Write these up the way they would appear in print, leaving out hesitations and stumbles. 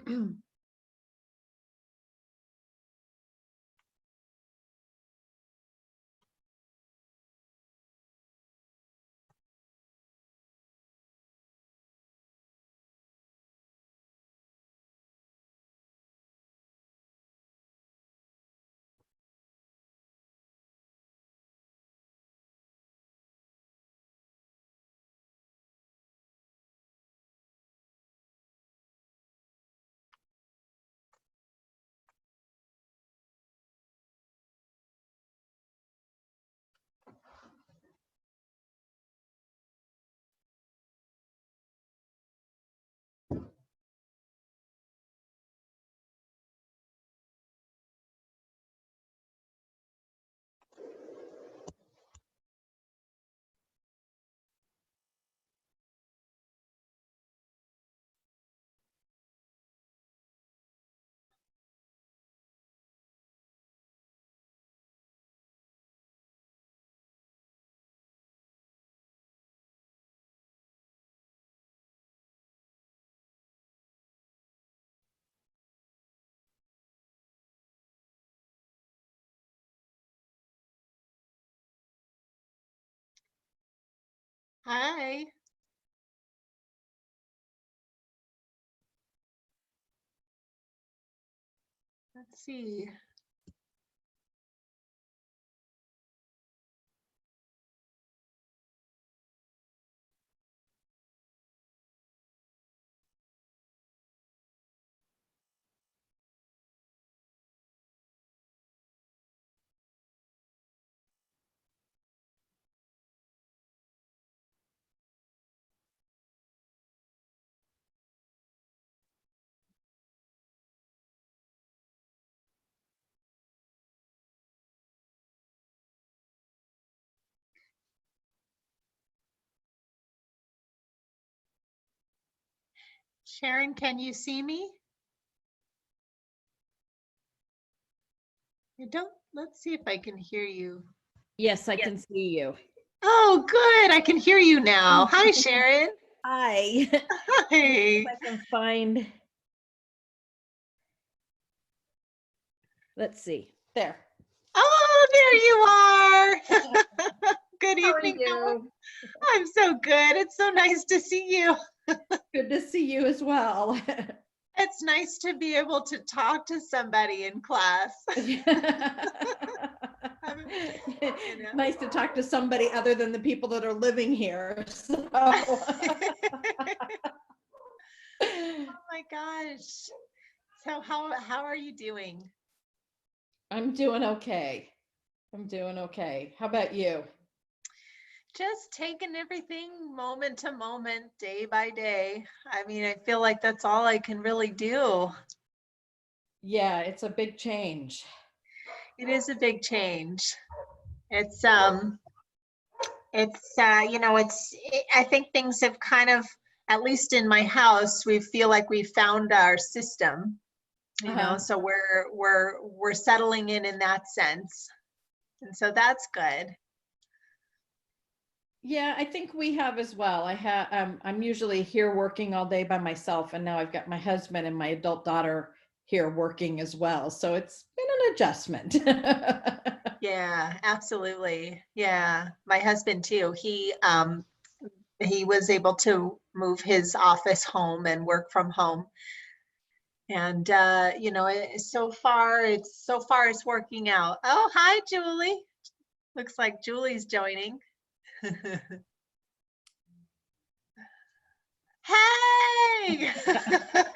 Hi. Let's see. Sharon, can you see me? I don't, let's see if I can hear you. Yes, I can see you. Oh, good. I can hear you now. Hi, Sharon. Hi. Hi. I can find. Let's see. There. Oh, there you are. Good How are evening. you? I'm so good. It's so nice to see you. Good to see you as well. It's nice to be able to talk to somebody in class. Nice to talk to somebody other than the people that are living here. So. Oh my gosh. So how are you doing? I'm doing okay. I'm doing okay. How about you? Just taking everything moment to moment, day by day. I mean, I feel like that's all I can really do. Yeah, it's a big change. It is a big change. It's you know, I think things have kind of, at least in my house, we feel like we found our system, you know, so we're settling in that sense. And so that's good. Yeah, I think we have as well. I'm usually here working all day by myself, and now I've got my husband and my adult daughter here working as well. So it's been an adjustment. Yeah, absolutely. Yeah. My husband too. He was able to move his office home and work from home. And you know, so far it's working out. Oh, hi, Julie. Looks like Julie's joining. Hey!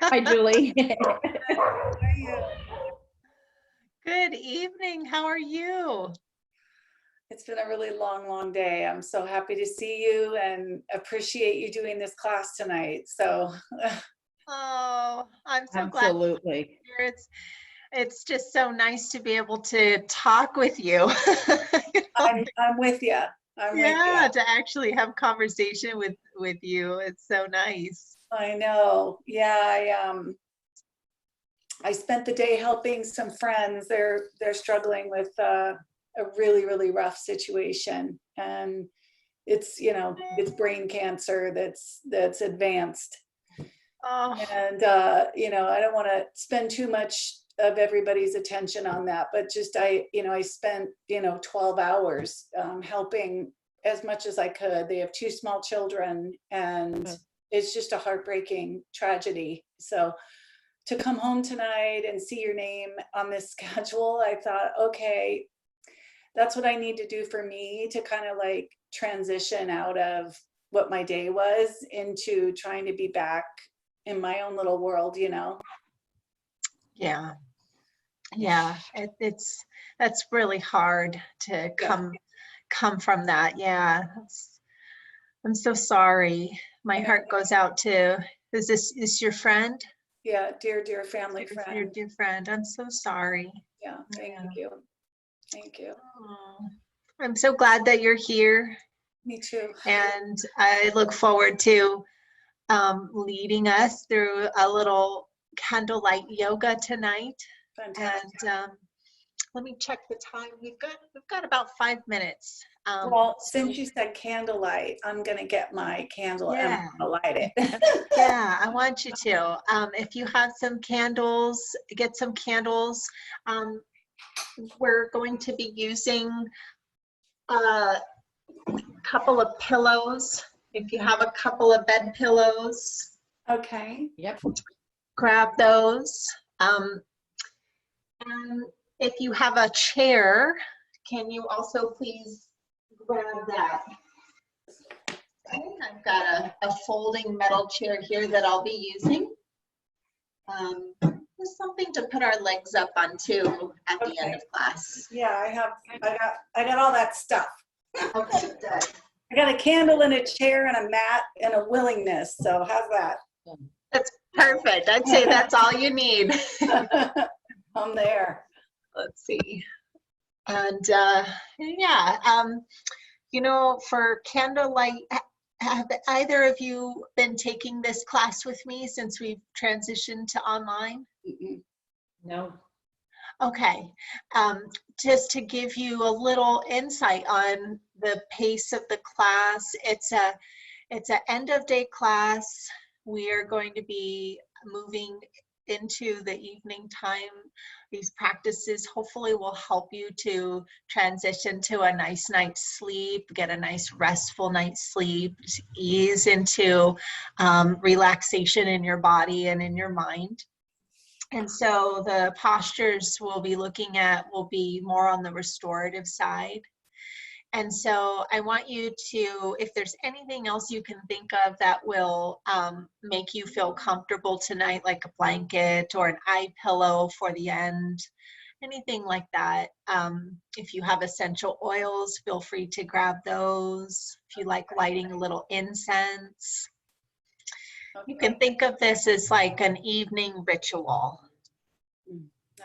Hi, Julie. Good evening. How are you? It's been a really long day. I'm so happy to see you and appreciate you doing this class tonight. So, Oh, I'm so Absolutely. glad you're here. It's just so nice to be able to talk with you. You know? I'm with you. Yeah, to actually have conversation with you. It's so nice. I know. Yeah, I spent the day helping some friends. They're struggling with a really rough situation, and it's, you know, it's brain cancer that's advanced. Oh, And, I don't want to spend too much of everybody's attention on that, but just, I spent, 12 hours helping as much as I could. They have two small children, and Oh. it's just a heartbreaking tragedy. So to come home tonight and see your name on this schedule, I thought, okay, that's what I need to do for me to kind of like transition out of what my day was into trying to be back in my own little world, yeah. Yeah. That's really hard to come from that. Yeah. I'm so sorry. My I know. heart goes out to, is this your friend? Yeah, dear family Your friend. dear friend. I'm so sorry. Yeah, thank Yeah. you. Thank you. Oh, I'm so glad that you're here, Me too. and I look forward to leading us through a little candlelight yoga tonight. Fantastic. And let me check the time. We've got about 5 minutes. Well, So since you said candlelight, I'm gonna get my candle and yeah, I'm gonna light it. yeah, I want you to. If you have some candles, get some candles. Um, we're going to be using a couple of pillows. If you have a couple of bed pillows, Okay. Yep. grab those. And if you have a chair, can you also please grab that? Okay, I've got a folding metal chair here that I'll be using. Just something to put our legs up on too at the end of class. Yeah, I got all that stuff. Okay, good. I got a candle and a chair and a mat and a willingness. So how's that? That's perfect. I'd say that's all you need. I'm there. Let's see. And yeah, for candlelight, have either of you been taking this class with me since we've transitioned to online? Mm-mm. No. Okay, just to give you a little insight on the pace of the class, it's a end of day class. We are going to be moving into the evening time. These practices hopefully will help you to transition to a nice night's sleep, get a nice restful night's sleep, ease into relaxation in your body and in your mind. And so the postures we'll be looking at will be more on the restorative side. And so I want you to, if there's anything else you can think of that will make you feel comfortable tonight, like a blanket or an eye pillow for the end, anything like that. If you have essential oils, feel free to grab those. If you like lighting a little incense. You can think of this as like an evening ritual.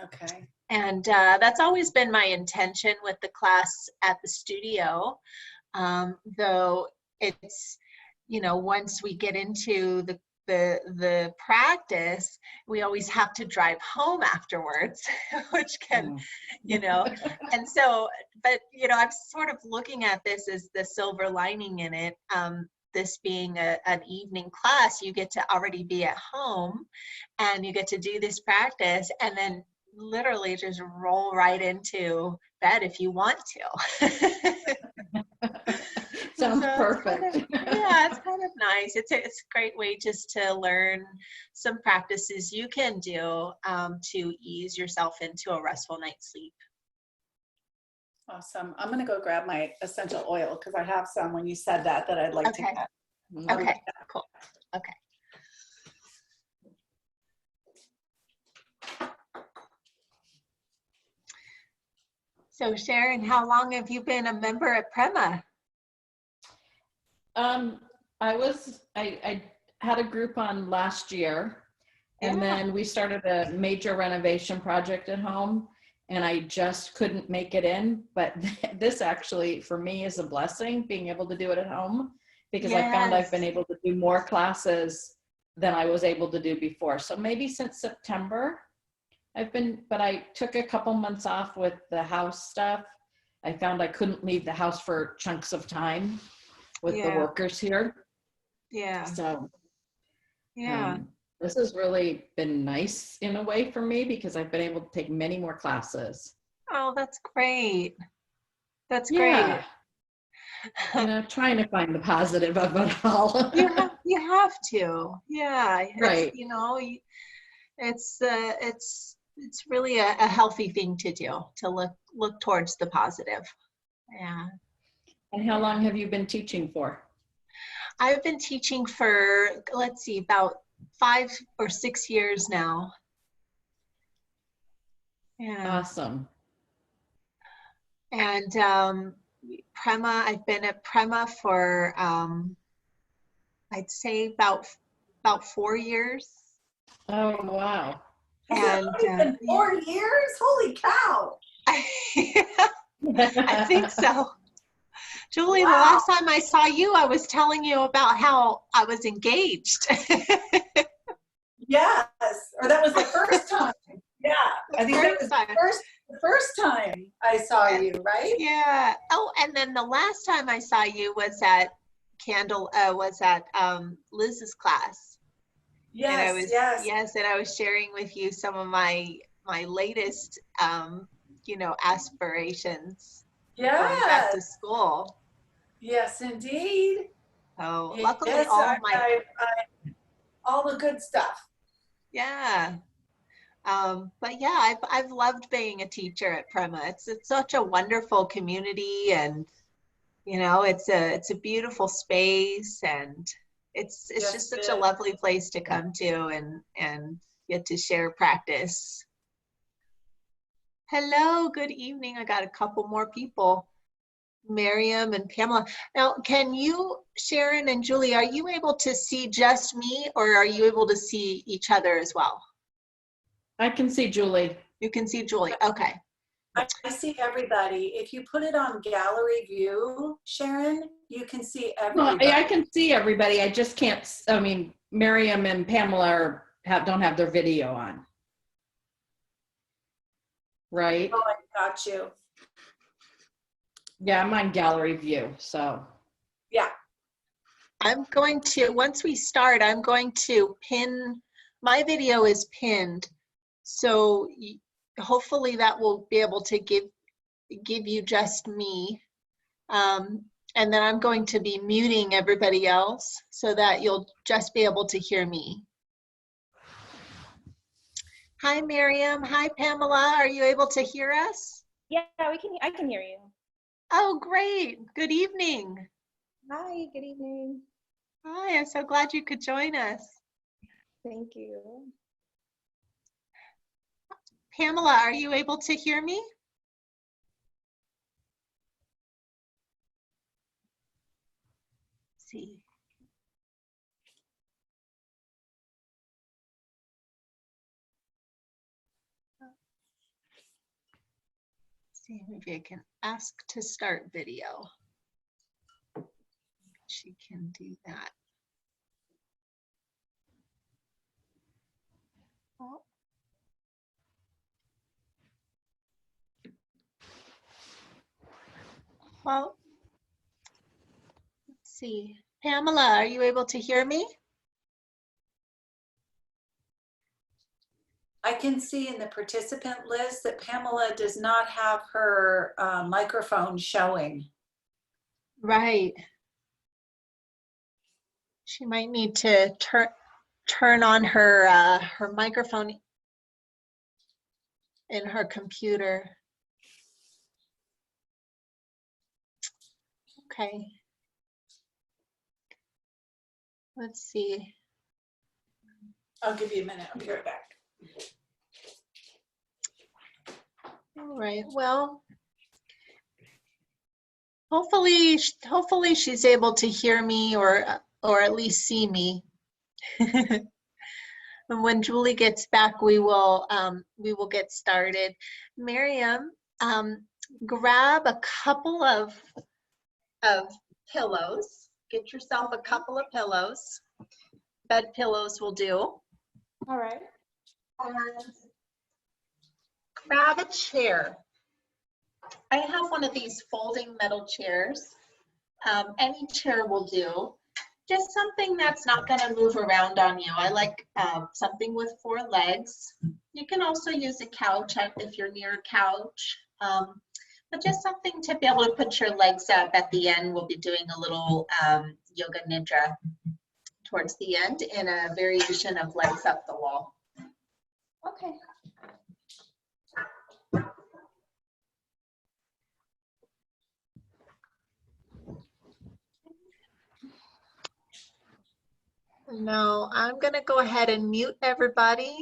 Okay. And that's always been my intention with the class at the studio, though it's, once we get into the practice, we always have to drive home afterwards, which can, and so, but, I'm sort of looking at this as the silver lining in it. This being an evening class, you get to already be at home and you get to do this practice and then literally just roll right into bed if you want to. Sounds So perfect. it's kind of nice. It's a great way just to learn some practices you can do to ease yourself into a restful night's sleep. Awesome. I'm gonna go grab my essential oil because I have some when you said that I'd like to get. Okay, cool. Okay. So Sharon, how long have you been a member at Prema? I had a group on last year, and then we started a major renovation project at home, and I just couldn't make it in. But this actually, for me, is a blessing, being able to do it at home, because I found I've been able to do more classes than I was able to do before. So maybe since September, but I took a couple months off with the house stuff. I found I couldn't leave the house for chunks of time with the workers here. Yeah. So, Yeah. This has really been nice in a way for me because I've been able to take many more classes. Oh, that's great. That's great. Yeah, trying to find the positive of it all. You have to. Yeah, it's, Right. it's really a healthy thing to do, to look towards the positive. Yeah. And how long have you been teaching for? I've been teaching for, let's see, about 5 or 6 years now. Yeah. Awesome. And Prema, I've been at Prema for I'd say about 4 years. Oh, wow. And It's been 4 years? Holy cow. I think so. Julie, Wow. the last time I saw you, I was telling you about how I was engaged. Yes, or that was the first time. Yeah, I think that was the first time I saw you, right? Yeah. Oh, and then the last time I saw you was at Liz's class. And I was, Yes. yes, and I was sharing with you some of my latest aspirations going back to Yes. school. Yes, indeed. So luckily Yes, all of my all the good stuff. yeah. But yeah, I've loved being a teacher at Prema. It's such a wonderful community, and it's a beautiful space, and it's Yes, just such it a is. lovely place to come to and get to share practice. Hello, good evening. I got a couple more people, Miriam and Pamela. Now, can you, Sharon and Julie, are you able to see just me, or are you able to see each other as well? I can see Julie. You can see Julie. Okay. I see everybody. If you put it on gallery view, Sharon, you can see Well, everybody. I can see everybody. I just can't, Miriam and Pamela don't have their video on. Right? Oh, I got you. Yeah, I'm on gallery view, so. Yeah. I'm going to, once we start, I'm going to pin, my video is pinned. So hopefully that will be able to give you just me. And then I'm going to be muting everybody else so that you'll just be able to hear me. Hi, Miriam. Hi, Pamela. Are you able to hear us? Yeah, I can hear you. Oh, great. Good evening. Hi, good evening. Hi, I'm so glad you could join us. Thank you. Pamela, are you able to hear me? Let's see. See, maybe I can ask to start video. She can do that. Oh. Well, let's see. Pamela, are you able to hear me? I can see in the participant list that Pamela does not have her microphone showing. Right. She might need to turn on her her microphone in her computer. Okay. Let's see. I'll give you a minute. I'll be right back. All right. Well, hopefully she's able to hear me or at least see me. And when Julie gets back, we will get started. Miriam, grab a couple of pillows. Get yourself a couple of pillows. Bed pillows will do. All right. And grab a chair. I have one of these folding metal chairs. Any chair will do. Just something that's not going to move around on you. I like something with 4 legs. You can also use a couch if you're near a couch, but just something to be able to put your legs up. At the end, we'll be doing a little yoga nidra towards the end in a variation of legs up the wall. Okay. Now I'm going to go ahead and mute everybody.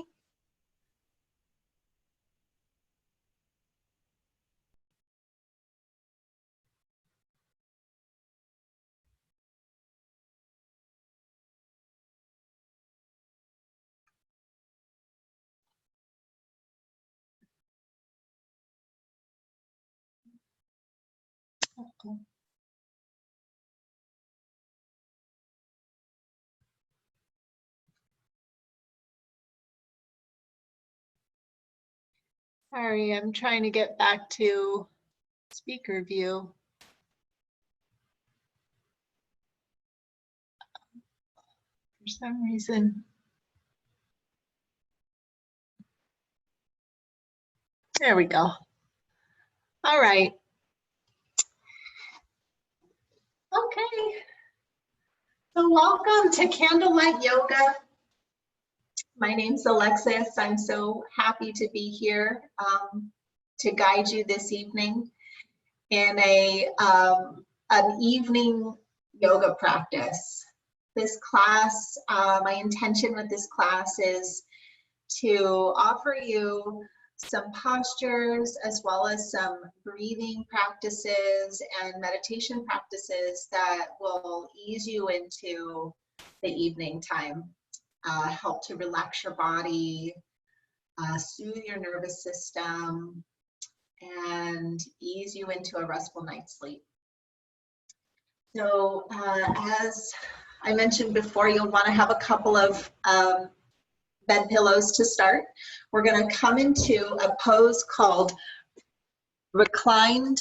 Okay. Sorry, I'm trying to get back to speaker view. For some reason. There we go. All right. Okay. So welcome to Candlelight Yoga. My name's Alexis. I'm so happy to be here to guide you this evening in an evening yoga practice. This class, my intention with this class is to offer you some postures as well as some breathing practices and meditation practices that will ease you into the evening time, help to relax your body, soothe your nervous system, and ease you into a restful night's sleep. So as I mentioned before, you'll want to have a couple of bed pillows to start. We're going to come into a pose called reclined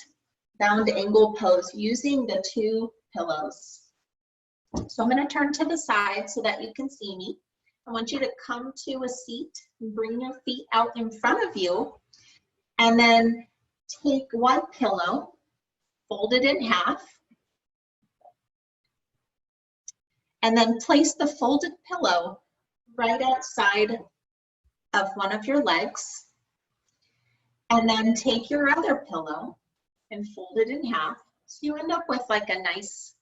bound angle pose using the 2 pillows. So I'm going to turn to the side so that you can see me. I want you to come to a seat and bring your feet out in front of you, and then take 1 pillow, fold it in half, and then place the folded pillow right outside of one of your legs, and then take your other pillow and fold it in half, so you end up with like a nice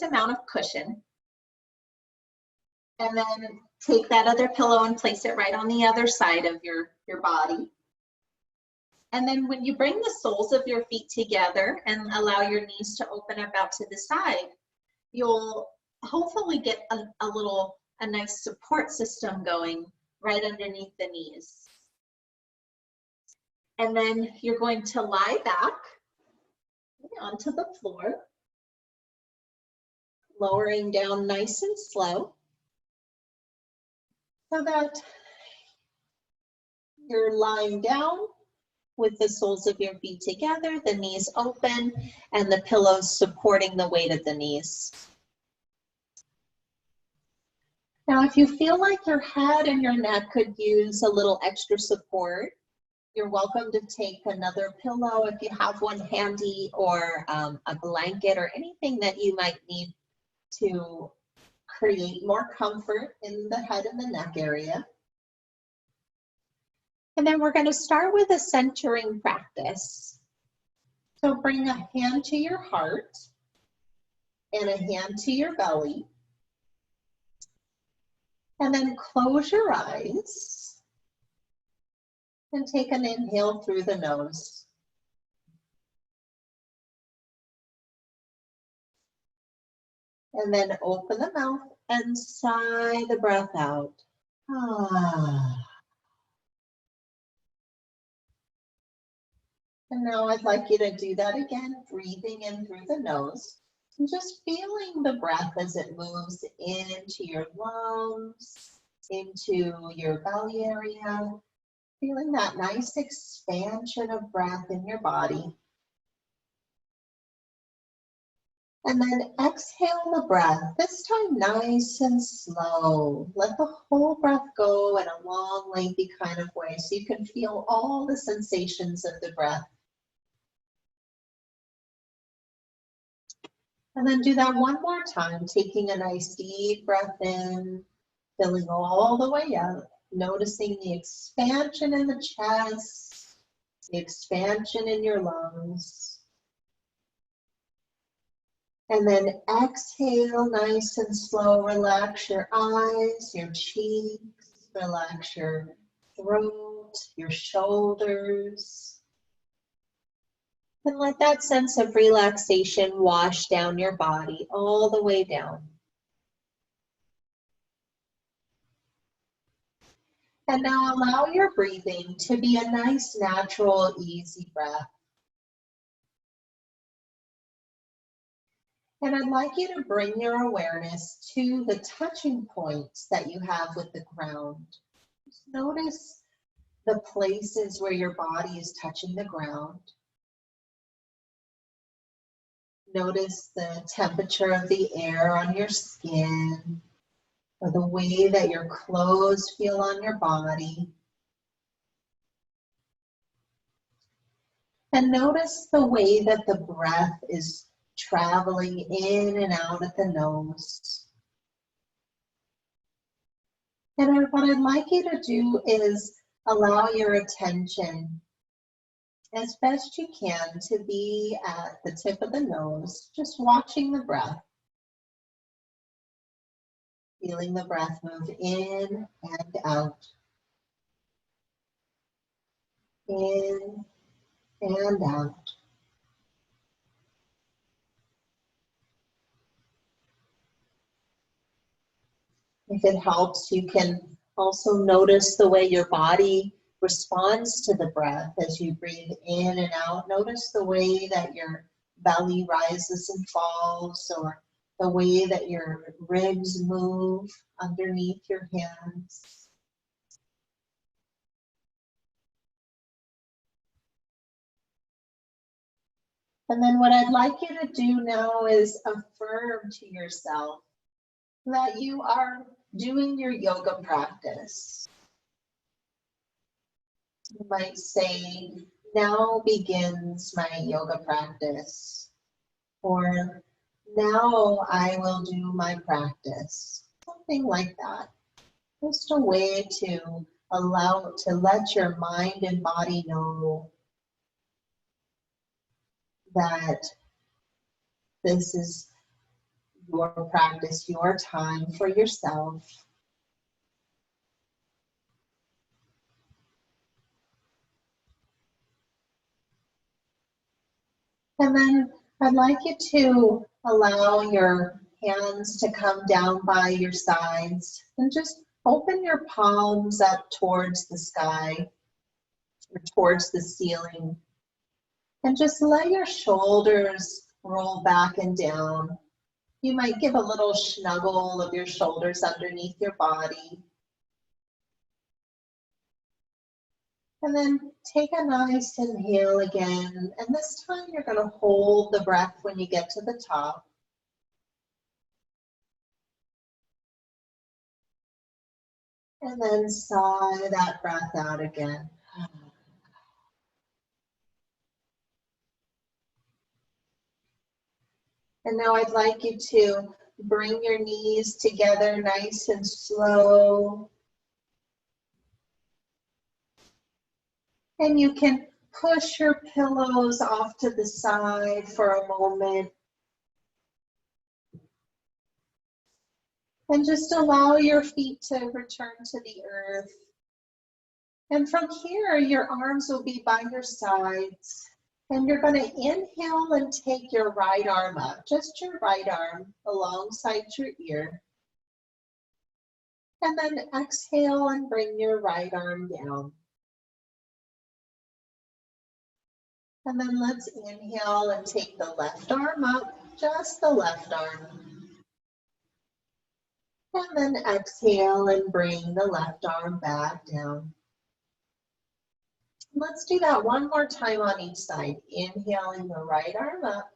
amount of cushion. And then take that other pillow and place it right on the other side of your body. And then when you bring the soles of your feet together and allow your knees to open up out to the side, you'll hopefully get a nice support system going right underneath the knees. And then you're going to lie back onto the floor, lowering down nice and slow so that you're lying down with the soles of your feet together, the knees open, and the pillows supporting the weight of the knees. Now, if you feel like your head and your neck could use a little extra support, you're welcome to take another pillow if you have one handy, or a blanket or anything that you might need to create more comfort in the head and the neck area. And then we're going to start with a centering practice. So bring a hand to your heart and a hand to your belly. And then close your eyes and take an inhale through the nose. And then open the mouth and sigh the breath out. Ah. And now I'd like you to do that again, breathing in through the nose and just feeling the breath as it moves into your lungs, into your belly area, feeling that nice expansion of breath in your body. And then exhale the breath, this time nice and slow. Let the whole breath go in a long, lengthy kind of way so you can feel all the sensations of the breath. And then do that one more time, taking a nice deep breath in, filling all the way out, noticing the expansion in the chest, the expansion in your lungs. And then exhale nice and slow, relax your eyes, your cheeks, relax your throat, your shoulders. And let that sense of relaxation wash down your body all the way down. And now allow your breathing to be a nice, natural, easy breath. And I'd like you to bring your awareness to the touching points that you have with the ground. Just notice the places where your body is touching the ground. Notice the temperature of the air on your skin, or the way that your clothes feel on your body. And notice the way that the breath is traveling in and out at the nose. And what I'd like you to do is allow your attention as best you can to be at the tip of the nose, just watching the breath. Feeling the breath move in and out. In and out. If it helps, you can also notice the way your body responds to the breath as you breathe in and out. Notice the way that your belly rises and falls, or the way that your ribs move underneath your hands. And then what I'd like you to do now is affirm to yourself that you are doing your yoga practice. You might say, now begins my yoga practice, or now I will do my practice. Something like that. Just a way to let your mind and body know that this is your practice, your time for yourself. And then I'd like you to allow your hands to come down by your sides and just open your palms up towards the sky or towards the ceiling. And just let your shoulders roll back and down. You might give a little snuggle of your shoulders underneath your body. And then take a nice inhale again. And this time you're going to hold the breath when you get to the top. And then sigh that breath out again. And now I'd like you to bring your knees together nice and slow. And you can push your pillows off to the side for a moment. And just allow your feet to return to the earth. And from here, your arms will be by your sides. And you're going to inhale and take your right arm up, just your right arm alongside your ear. And then exhale and bring your right arm down. And then let's inhale and take the left arm up, just the left arm. And then exhale and bring the left arm back down. Let's do that one more time on each side. Inhaling the right arm up.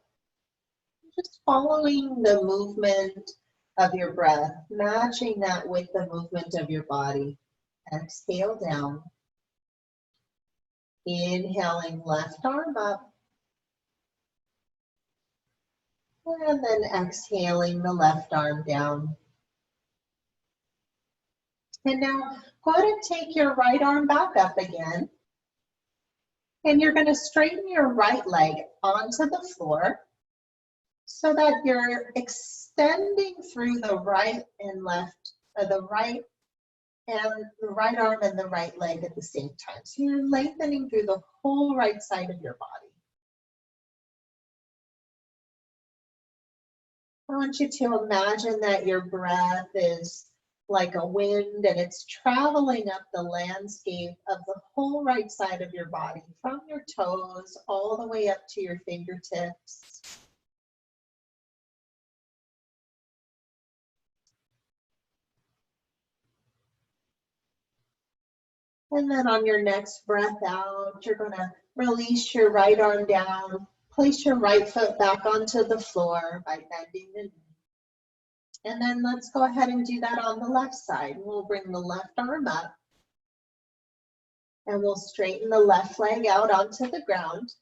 Just following the movement of your breath, matching that with the movement of your body. Exhale down. Inhaling left arm up. And then exhaling the left arm down. And now go ahead and take your right arm back up again. And you're going to straighten your right leg onto the floor so that you're extending through the right and left, the right arm and the right leg at the same time. So you're lengthening through the whole right side of your body. I want you to imagine that your breath is like a wind and it's traveling up the landscape of the whole right side of your body, from your toes all the way up to your fingertips. And then on your next breath out, you're going to release your right arm down, place your right foot back onto the floor by bending the knee. And then let's go ahead and do that on the left side. We'll bring the left arm up and we'll straighten the left leg out onto the ground.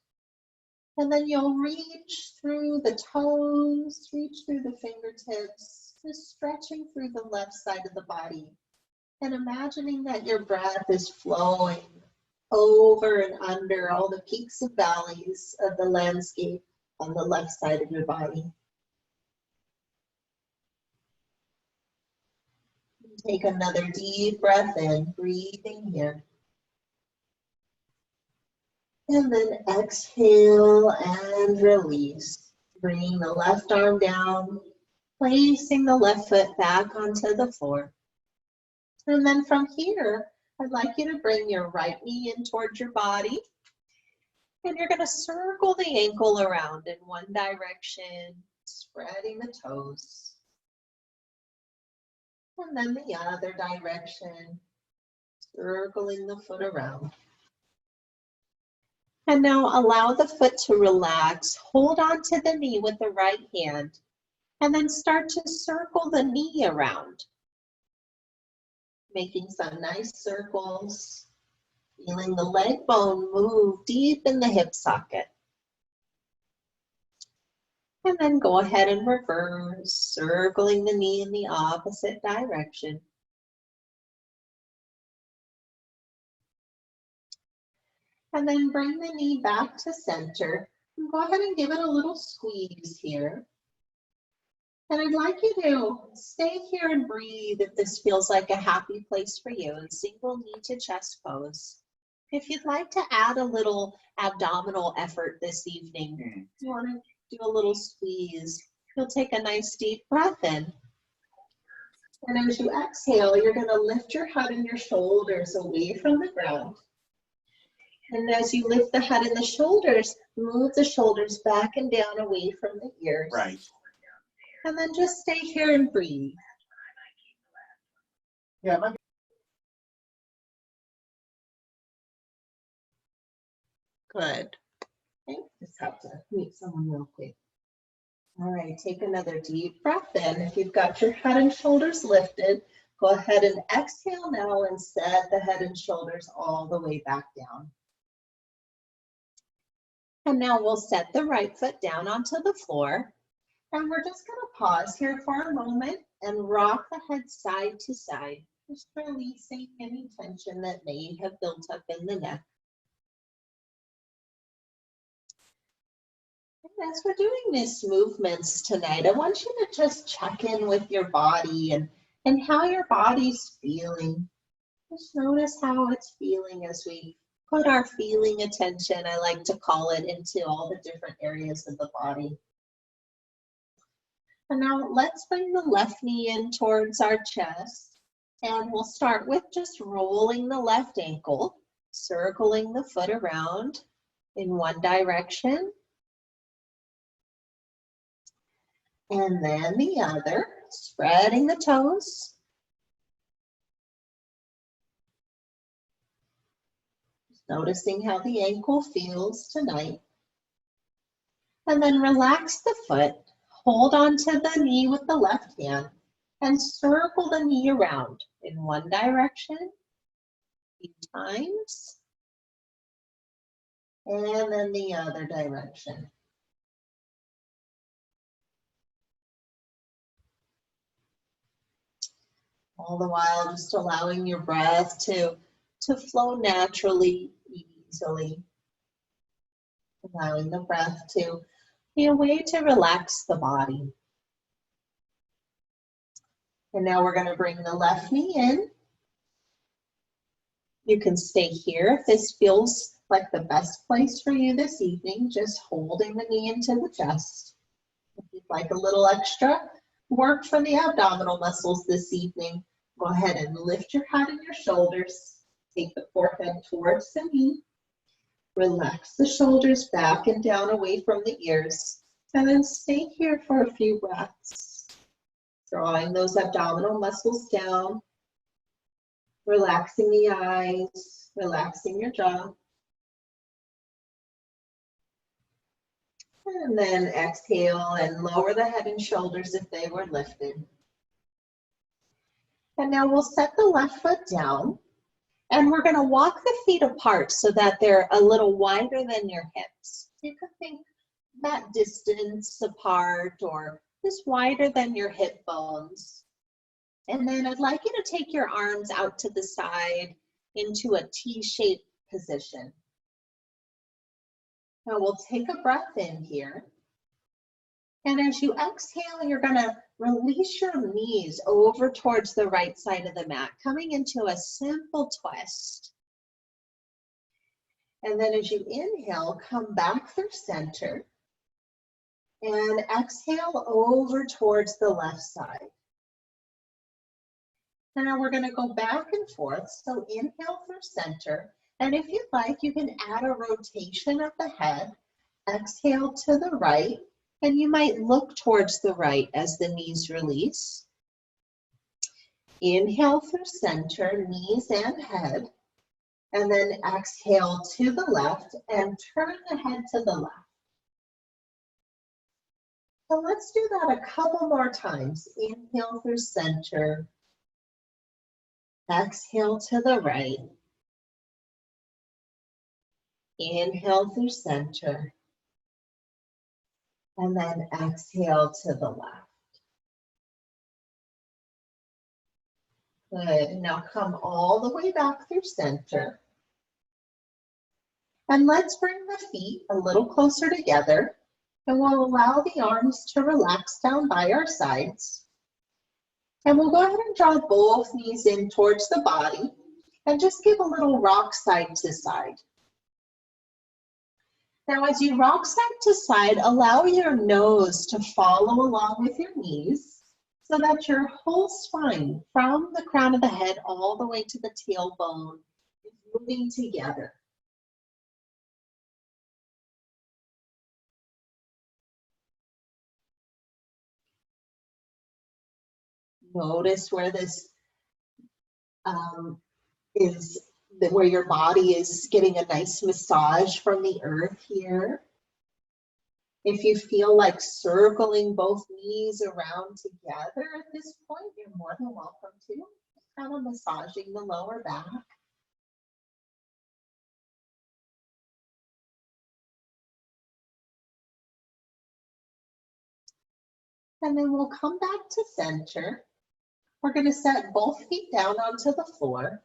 And then you'll reach through the toes, reach through the fingertips, just stretching through the left side of the body. And imagining that your breath is flowing over and under all the peaks and valleys of the landscape on the left side of your body. Take another deep breath in, breathing here. And then exhale and release. Bring the left arm down, placing the left foot back onto the floor. And then from here, I'd like you to bring your right knee in towards your body. And you're going to circle the ankle around in one direction, spreading the toes. And then the other direction, circling the foot around. And now allow the foot to relax. Hold on to the knee with the right hand. And then start to circle the knee around. Making some nice circles. Feeling the leg bone move deep in the hip socket. And then go ahead and reverse, circling the knee in the opposite direction. And then bring the knee back to center. And go ahead and give it a little squeeze here. And I'd like you to stay here and breathe if this feels like a happy place for you, in single knee to chest pose. If you'd like to add a little abdominal effort this evening, you want to do a little squeeze, you'll take a nice deep breath in. And as you exhale, you're going to lift your head and your shoulders away from the ground. And as you lift the head and the shoulders, move the shoulders back and down away from the ears. Right. And then just stay here and breathe. Yeah. Good. Okay, just have to meet someone real quick. All right, take another deep breath in. If you've got your head and shoulders lifted, go ahead and exhale now and set the head and shoulders all the way back down. And now we'll set the right foot down onto the floor. And we're just going to pause here for a moment and rock the head side to side, just releasing any tension that may have built up in the neck. And as we're doing these movements tonight, I want you to just check in with your body and how your body's feeling. Just notice how it's feeling as we put our feeling attention, I like to call it, into all the different areas of the body. And now let's bring the left knee in towards our chest. And we'll start with just rolling the left ankle, circling the foot around in one direction. And then the other, spreading the toes. Noticing how the ankle feels tonight. And then relax the foot. hold on to the knee with the left hand and circle the knee around in one direction a few times, and then the other direction. All the while just allowing your breath to flow naturally, easily. Allowing the breath to be a way to relax the body. And now we're going to bring the left knee in. You can stay here if this feels like the best place for you this evening, just holding the knee into the chest. If you'd like a little extra work for the abdominal muscles this evening, go ahead and lift your head and your shoulders. Take the forehead towards the knee. Relax the shoulders back and down away from the ears. And then stay here for a few breaths. Drawing those abdominal muscles down. Relaxing the eyes, relaxing your jaw. And then exhale and lower the head and shoulders if they were lifted. And now we'll set the left foot down. And we're going to walk the feet apart so that they're a little wider than your hips. You could think that distance apart or just wider than your hip bones. And then I'd like you to take your arms out to the side into a T-shaped position. Now we'll take a breath in here. And as you exhale, you're going to release your knees over towards the right side of the mat, coming into a simple twist. And then as you inhale, come back through center. And exhale over towards the left side. Now we're going to go back and forth. So inhale through center. And if you'd like, you can add a rotation of the head. Exhale to the right. And you might look towards the right as the knees release. Inhale through center, knees and head. And then exhale to the left and turn the head to the left. So let's do that a couple more times. Inhale through center. Exhale to the right. Inhale through center. And then exhale to the left. Good. Now come all the way back through center. And let's bring the feet a little closer together. And we'll allow the arms to relax down by our sides. And we'll go ahead and draw both knees in towards the body and just give a little rock side to side. Now as you rock side to side, allow your nose to follow along with your knees so that your whole spine from the crown of the head all the way to the tailbone is moving together. Notice where this where your body is getting a nice massage from the earth here. If you feel like circling both knees around together at this point, you're more than welcome to. Just kind of massaging the lower back. And then we'll come back to center. We're going to set both feet down onto the floor.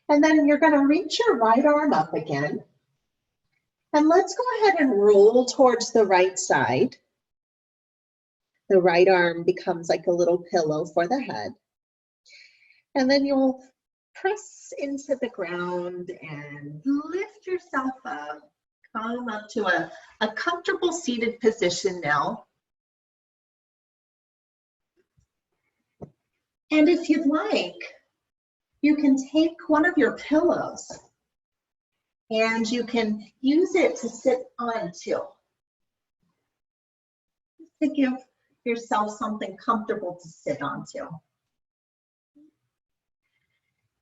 And then you're going to reach your right arm up again. And let's go ahead and roll towards the right side. The right arm becomes like a little pillow for the head. And then you'll press into the ground and lift yourself up. Come up to a comfortable seated position now. And if you'd like, you can take one of your pillows and you can use it to sit onto, to give yourself something comfortable to sit onto.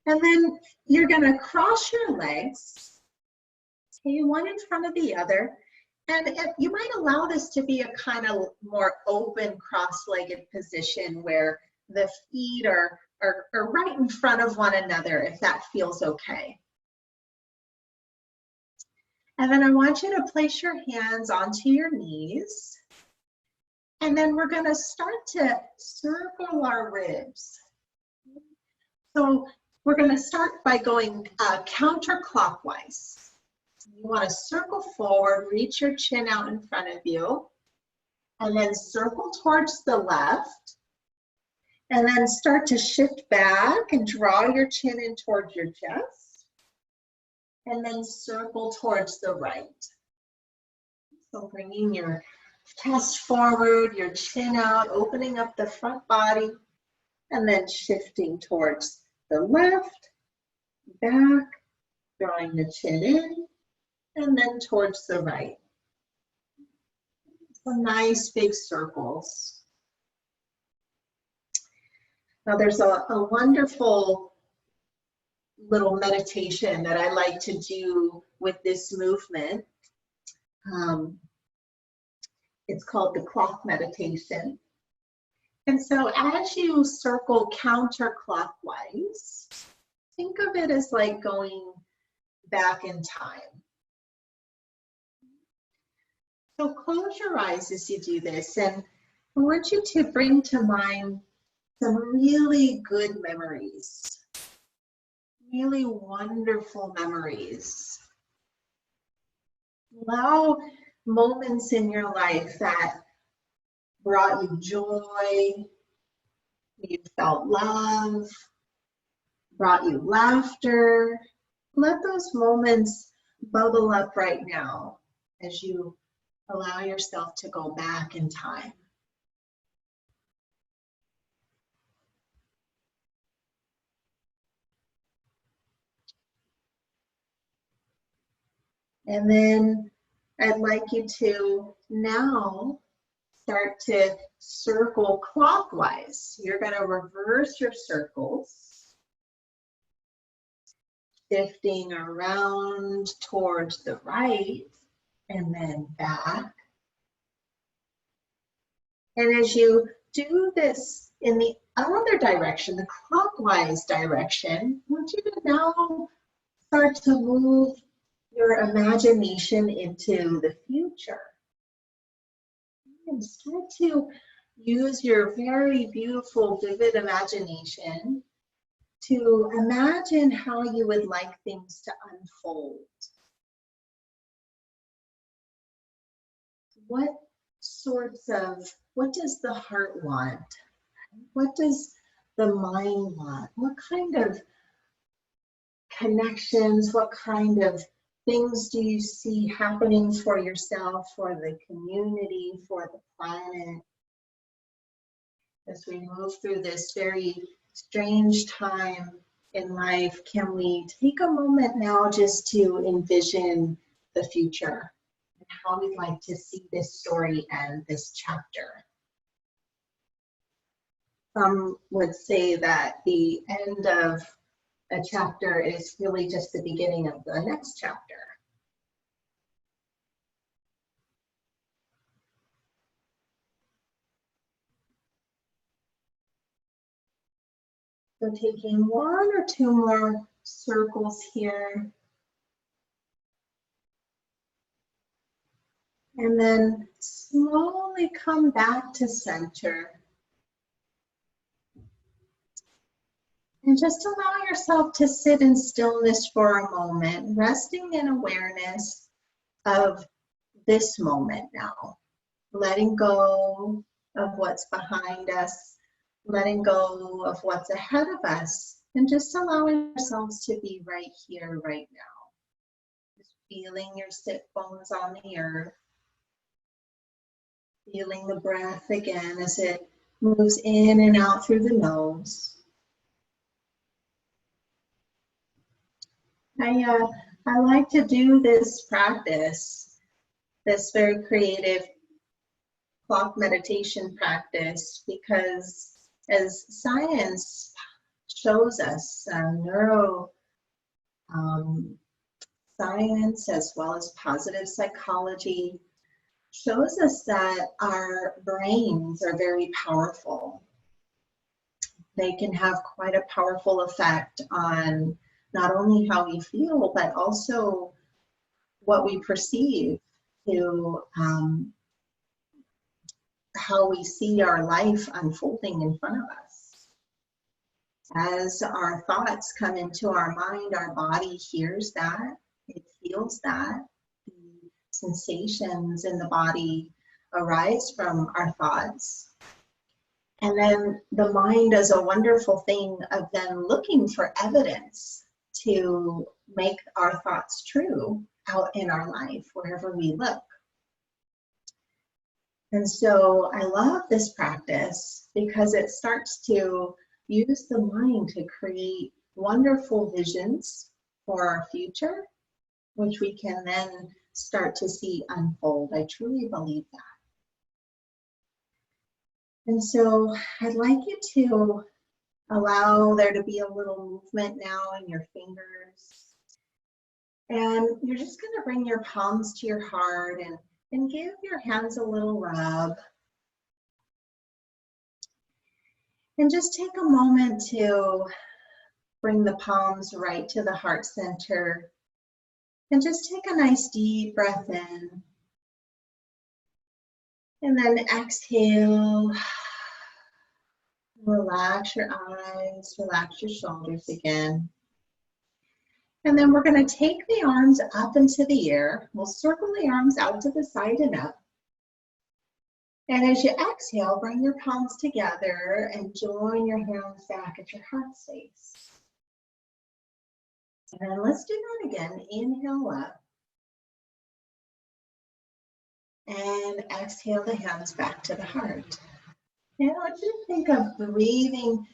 And then you're going to cross your legs, okay, one in front of the other, And you might allow this to be a kind of more open, cross-legged position where the feet are right in front of one another, if that feels okay. And then I want you to place your hands onto your knees. And then we're going to start to circle our ribs. So we're going to start by going counterclockwise. You want to circle forward, reach your chin out in front of you, and then circle towards the left, and then start to shift back and draw your chin in towards your chest, and then circle towards the right. So bringing your chest forward, your chin out, opening up the front body, and then shifting towards the left, back, drawing the chin in, and then towards the right. Some nice big circles. Now there's a wonderful little meditation that I like to do with this movement. It's called the clock meditation. And so as you circle counterclockwise, think of it as like going back in time. So close your eyes as you do this, and I want you to bring to mind some really good memories, really wonderful memories. Allow moments in your life that brought you joy, you felt love, brought you laughter. Let those moments bubble up right now as you allow yourself to go back in time. And then I'd like you to now start to circle clockwise. You're going to reverse your circles, shifting around towards the right and then back. And as you do this in the other direction, the clockwise direction, I want you to now start to move your imagination into the future. And start to use your very beautiful, vivid imagination to imagine how you would like things to unfold. What does the heart want? What does the mind want? What kind of connections, what kind of things do you see happening for yourself, for the community, for the planet? As we move through this very strange time in life, can we take a moment now just to envision the future and how we'd like to see this story end, this chapter? Some would say that the end of a chapter is really just the beginning of the next chapter. So taking one or two more circles here. And then slowly come back to center. And just allow yourself to sit in stillness for a moment, resting in awareness of this moment now. Letting go of what's behind us, letting go of what's ahead of us, and just allowing ourselves to be right here, right now. Just feeling your sit bones on the earth. Feeling the breath again as it moves in and out through the nose. I like to do this practice, this very creative clock meditation practice, because as science shows us, neuro science as well as positive psychology, shows us that our brains are very powerful. They can have quite a powerful effect on not only how we feel, but also what we perceive to how we see our life unfolding in front of us. As our thoughts come into our mind, our body hears that, it feels that. The sensations in the body arise from our thoughts. And then the mind does a wonderful thing of then looking for evidence to make our thoughts true out in our life, wherever we look. And so I love this practice because it starts to use the mind to create wonderful visions for our future, which we can then start to see unfold. I truly believe that. And so I'd like you to allow there to be a little movement now in your fingers. And you're just going to bring your palms to your heart and give your hands a little rub. And just take a moment to bring the palms right to the heart center. And just take a nice deep breath in. And then exhale. Relax your eyes, relax your shoulders again. And then we're going to take the arms up into the air. We'll circle the arms out to the side and up. And as you exhale, bring your palms together and join your hands back at your heart space. And then let's do that again. Inhale up. And exhale the hands back to the heart. And I want you to think of breathing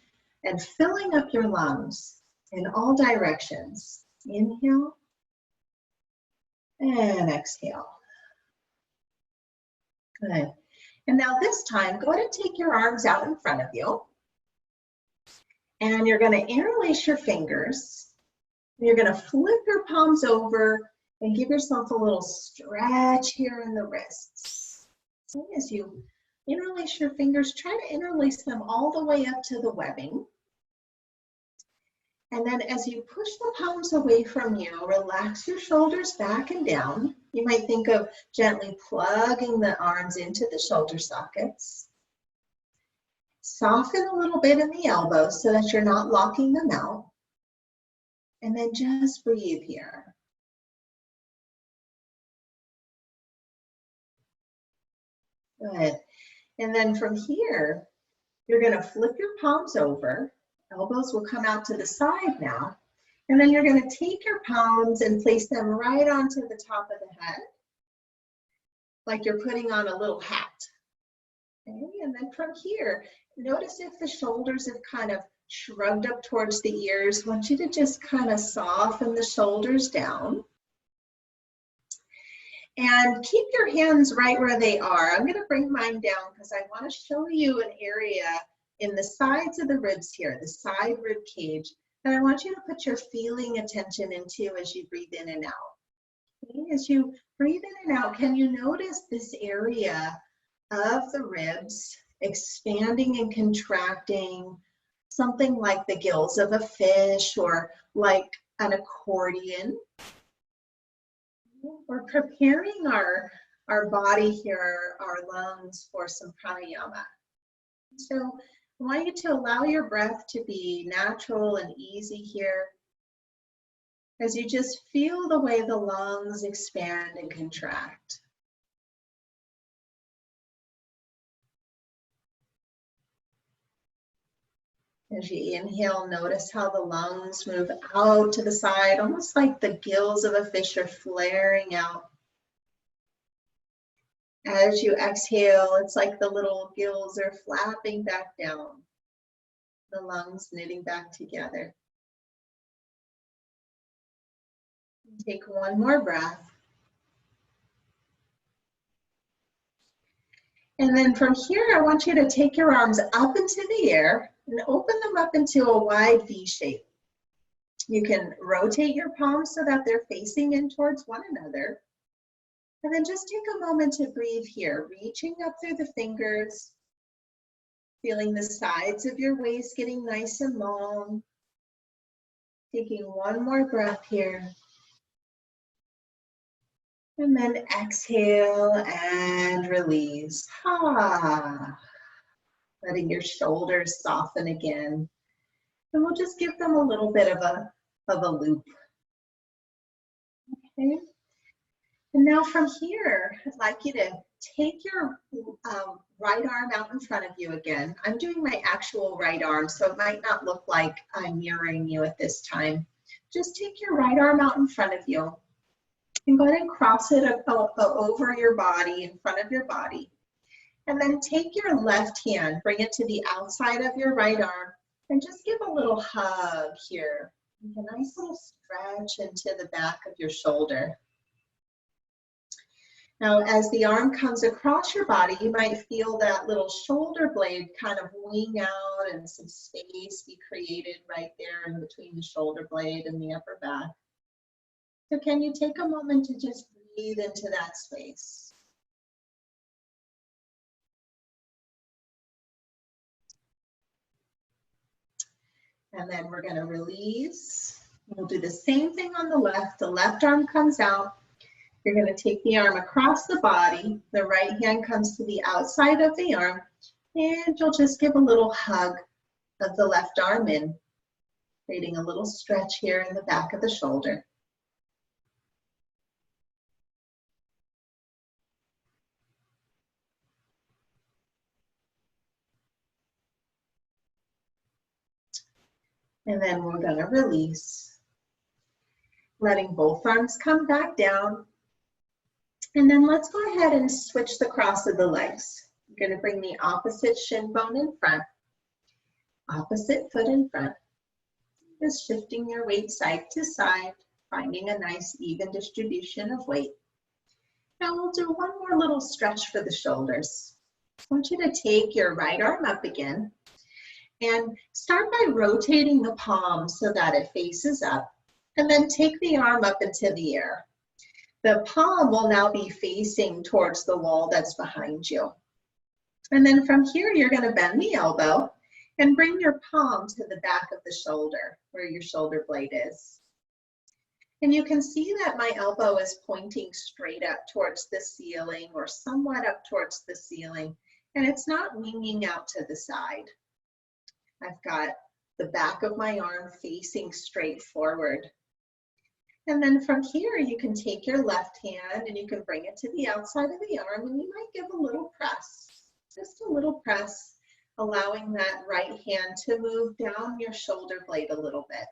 and filling up your lungs in all directions. Inhale and exhale. Good. And now this time, go ahead and take your arms out in front of you. And you're going to interlace your fingers. You're going to flip your palms over and give yourself a little stretch here in the wrists. So as you interlace your fingers, try to interlace them all the way up to the webbing. And then as you push the palms away from you, relax your shoulders back and down. You might think of gently plugging the arms into the shoulder sockets. Soften a little bit in the elbows so that you're not locking them out. And then just breathe here. Good. And then from here, you're going to flip your palms over. Elbows will come out to the side now. And then you're going to take your palms and place them right onto the top of the head, like you're putting on a little hat. Okay? And then from here, notice if the shoulders have kind of shrugged up towards the ears. I want you to just kind of soften the shoulders down. And keep your hands right where they are. I'm going to bring mine down because I want to show you an area in the sides of the ribs here, the side rib cage, that I want you to put your feeling attention into as you breathe in and out. Okay? As you breathe in and out, can you notice this area of the ribs expanding and contracting, something like the gills of a fish or like an accordion? We're preparing our body here, our lungs, for some pranayama. So I want you to allow your breath to be natural and easy here as you just feel the way the lungs expand and contract. As you inhale, notice how the lungs move out to the side, almost like the gills of a fish are flaring out. As you exhale, it's like the little gills are flapping back down, the lungs knitting back together. Take one more breath. And then from here, I want you to take your arms up into the air and open them up into a wide V shape. You can rotate your palms so that they're facing in towards one another. And then just take a moment to breathe here, reaching up through the fingers, feeling the sides of your waist getting nice and long. Taking one more breath here. And then exhale and release. Letting your shoulders soften again. And we'll just give them a little bit of a loop. Okay. And now from here, I'd like you to take your right arm out in front of you again. I'm doing my actual right arm, so it might not look like I'm mirroring you at this time. Just take your right arm out in front of you and go ahead and cross it over your body, in front of your body. And then take your left hand, bring it to the outside of your right arm, and just give a little hug here. A nice little stretch into the back of your shoulder. Now, as the arm comes across your body, you might feel that little shoulder blade kind of wing out and some space be created right there in between the shoulder blade and the upper back. So can you take a moment to just breathe into that space? And then we're going to release. We'll do the same thing on the left. The left arm comes out. You're going to take the arm across the body. The right hand comes to the outside of the arm. And you'll just give a little hug of the left arm in, creating a little stretch here in the back of the shoulder. And then we're going to release, letting both arms come back down. And then let's go ahead and switch the cross of the legs. You're going to bring the opposite shin bone in front, opposite foot in front. Just shifting your weight side to side, finding a nice even distribution of weight. Now we'll do one more little stretch for the shoulders. I want you to take your right arm up again and start by rotating the palm so that it faces up, and then take the arm up into the air. The palm will now be facing towards the wall that's behind you. And then from here, you're going to bend the elbow and bring your palm to the back of the shoulder where your shoulder blade is. And you can see that my elbow is pointing straight up towards the ceiling or somewhat up towards the ceiling, and it's not winging out to the side. I've got the back of my arm facing straight forward. And then from here, you can take your left hand and you can bring it to the outside of the arm, and you might give a little press, just a little press, allowing that right hand to move down your shoulder blade a little bit.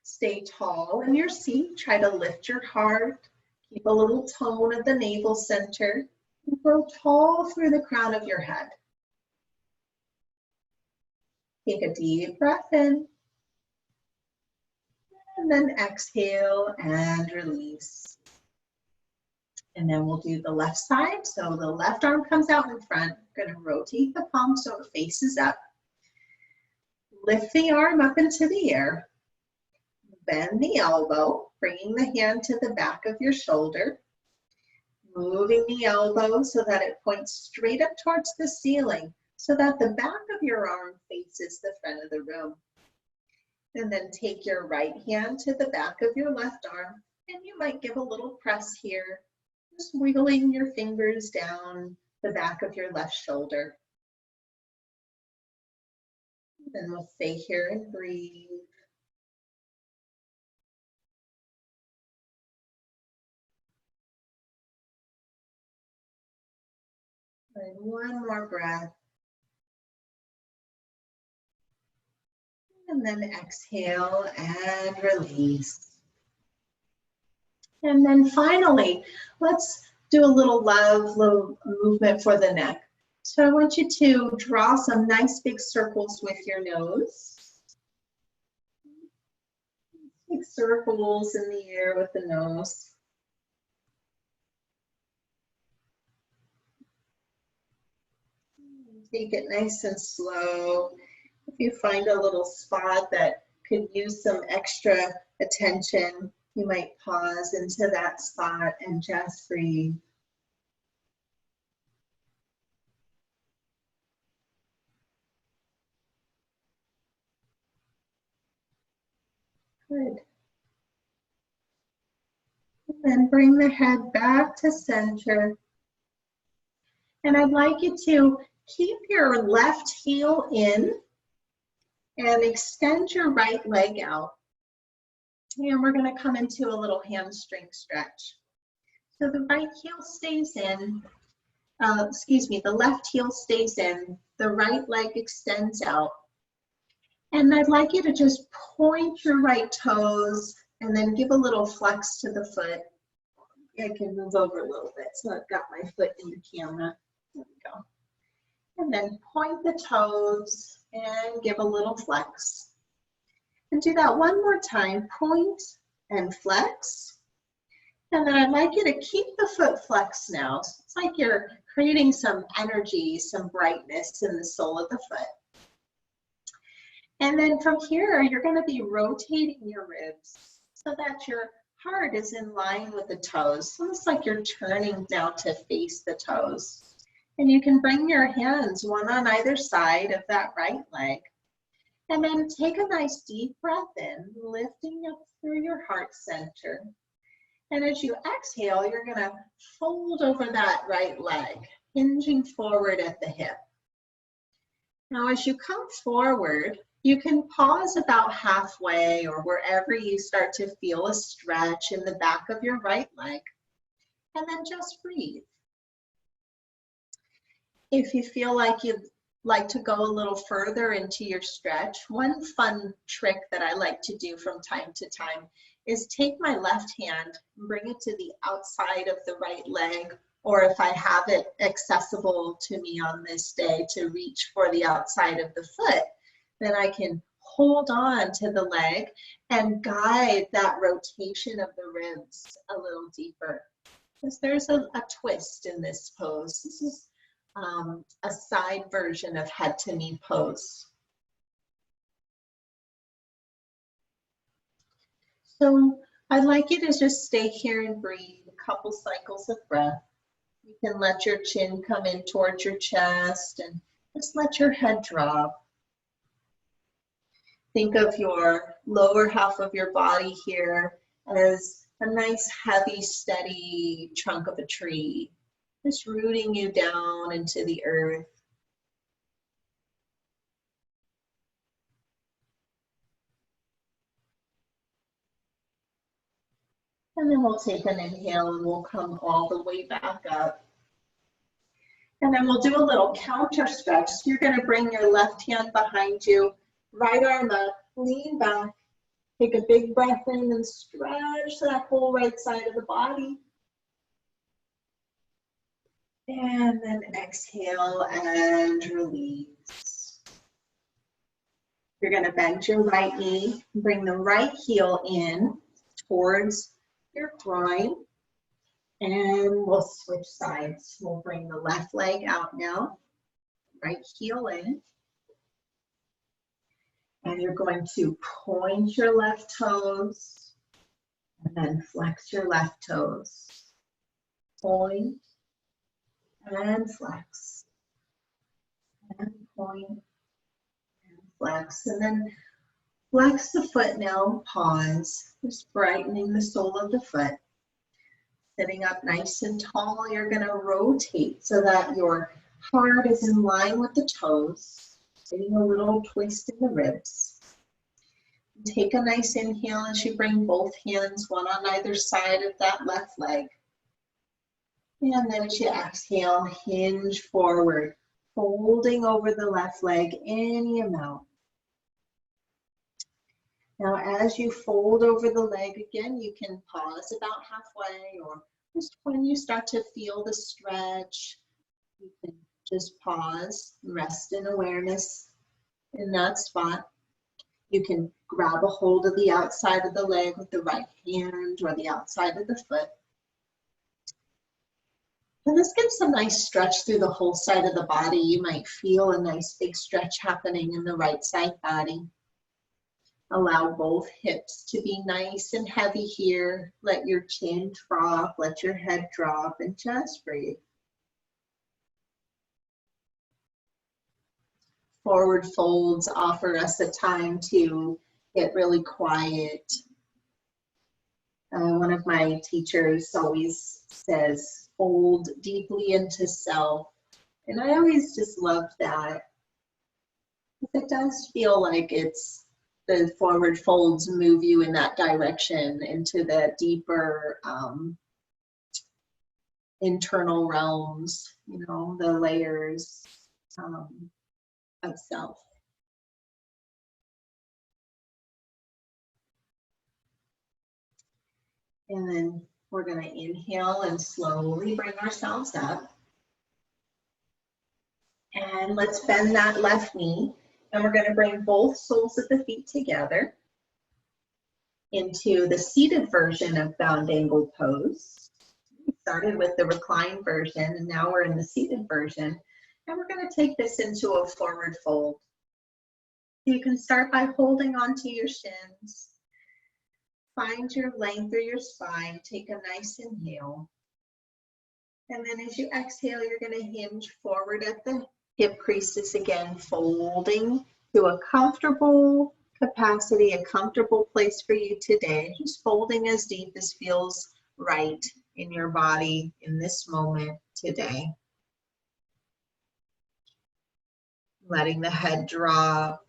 Stay tall in your seat. Try to lift your heart. Keep a little tone at the navel center. And grow tall through the crown of your head. Take a deep breath in. And then exhale and release. And then we'll do the left side. So the left arm comes out in front. We're going to rotate the palm so it faces up. Lift the arm up into the air. Bend the elbow, bringing the hand to the back of your shoulder. Moving the elbow so that it points straight up towards the ceiling, so that the back of your arm faces the front of the room. And then take your right hand to the back of your left arm, and you might give a little press here, just wiggling your fingers down the back of your left shoulder. Then we'll stay here and breathe. And one more breath. And then exhale and release. And then finally, let's do a little little movement for the neck. So I want you to draw some nice big circles with your nose. Big circles in the air with the nose. Take it nice and slow. If you find a little spot that could use some extra attention, You might pause into that spot and just breathe. Good. And then bring the head back to center. And I'd like you to keep your left heel in and extend your right leg out. And we're going to come into a little hamstring stretch. So the right heel stays in, the left heel stays in, the right leg extends out. And I'd like you to just point your right toes and then give a little flex to the foot. I can move over a little bit so I've got my foot in the camera. There we go. And then point the toes and give a little flex. And do that one more time, point and flex. And then I'd like you to keep the foot flexed now. So it's like you're creating some energy, some brightness in the sole of the foot. And then from here, you're going to be rotating your ribs so that your heart is in line with the toes. Almost like you're turning now to face the toes. And you can bring your hands one on either side of that right leg. And then take a nice deep breath in, lifting up through your heart center. And as you exhale, you're going to fold over that right leg, hinging forward at the hip. Now, as you come forward, you can pause about halfway or wherever you start to feel a stretch in the back of your right leg, and then just breathe. If you feel like you'd like to go a little further into your stretch, one fun trick that I like to do from time to time is take my left hand and bring it to the outside of the right leg, or if I have it accessible to me on this day to reach for the outside of the foot, then I can hold on to the leg and guide that rotation of the ribs a little deeper. Because there's a twist in this pose. This is a side version of head to knee pose. So I'd like you to just stay here and breathe a couple cycles of breath. You can let your chin come in towards your chest and just let your head drop. Think of your lower half of your body here as a nice, heavy, steady trunk of a tree, just rooting you down into the earth. And then we'll take an inhale and we'll come all the way back up. And then we'll do a little counter stretch. So you're going to bring your left hand behind you, right arm up, lean back, take a big breath in and stretch that whole right side of the body. And then exhale and release. You're going to bend your right knee, bring the right heel in towards your groin, and we'll switch sides. We'll bring the left leg out now, right heel in, and you're going to point your left toes and then flex your left toes. Point and flex, and point and flex, and then flex the foot now, pause, just brightening the sole of the foot. Sitting up nice and tall, you're going to rotate so that your heart is in line with the toes, getting a little twist in the ribs. Take a nice inhale as you bring both hands, one on either side of that left leg. And then as you exhale, hinge forward, folding over the left leg any amount. Now, as you fold over the leg again, you can pause about halfway, or just when you start to feel the stretch, you can just pause, rest in awareness in that spot. You can grab a hold of the outside of the leg with the right hand or the outside of the foot. And this gives a nice stretch through the whole side of the body. You might feel a nice big stretch happening in the right side body. Allow both hips to be nice and heavy here. Let your chin drop, let your head drop, and just breathe. Forward folds offer us a time to get really quiet. One of my teachers always says, fold deeply into self. And I always just love that. It does feel like it's the forward folds move you in that direction into the deeper internal realms, you know, the layers of self. And then we're going to inhale and slowly bring ourselves up. And let's bend that left knee. And we're going to bring both soles of the feet together into the seated version of bound angle pose. We started with the reclined version, and now we're in the seated version. And we're going to take this into a forward fold. You can start by holding onto your shins. Find your length through your spine. Take a nice inhale. And then as you exhale, you're going to hinge forward at the hip creases again, folding to a comfortable capacity, a comfortable place for you today. Just folding as deep as feels right in your body in this moment today. Letting the head drop,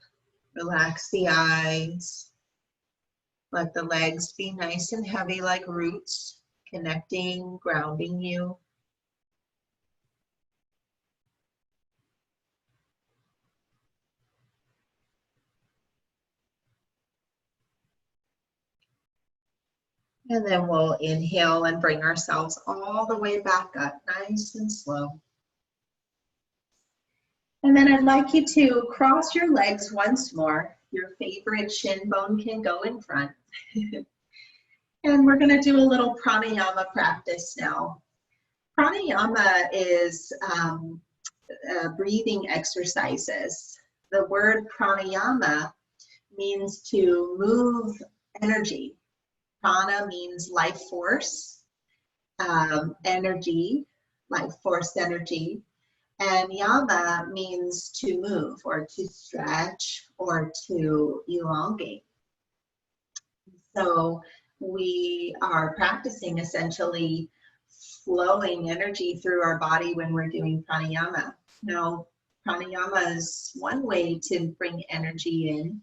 relax the eyes. Let the legs be nice and heavy like roots, connecting, grounding you. And then we'll inhale and bring ourselves all the way back up, nice and slow. And then I'd like you to cross your legs once more. Your favorite shin bone can go in front. And we're going to do a little pranayama practice now. Pranayama is breathing exercises. The word pranayama means to move energy. Prana means life force, energy, life force energy. And yama means to move or to stretch or to elongate. So we are practicing essentially flowing energy through our body when we're doing pranayama. Now, pranayama is one way to bring energy in.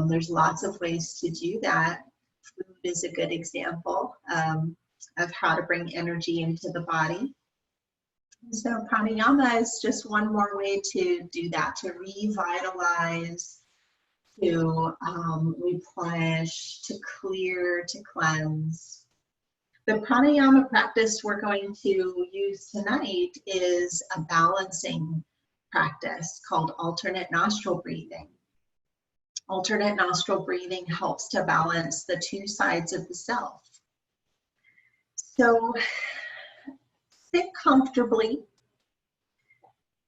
There's lots of ways to do that. Food is a good example of how to bring energy into the body. So pranayama is just one more way to do that, to revitalize, to replenish, to clear, to cleanse. The pranayama practice we're going to use tonight is a balancing practice called alternate nostril breathing. Alternate nostril breathing helps to balance the two sides of the self. So sit comfortably.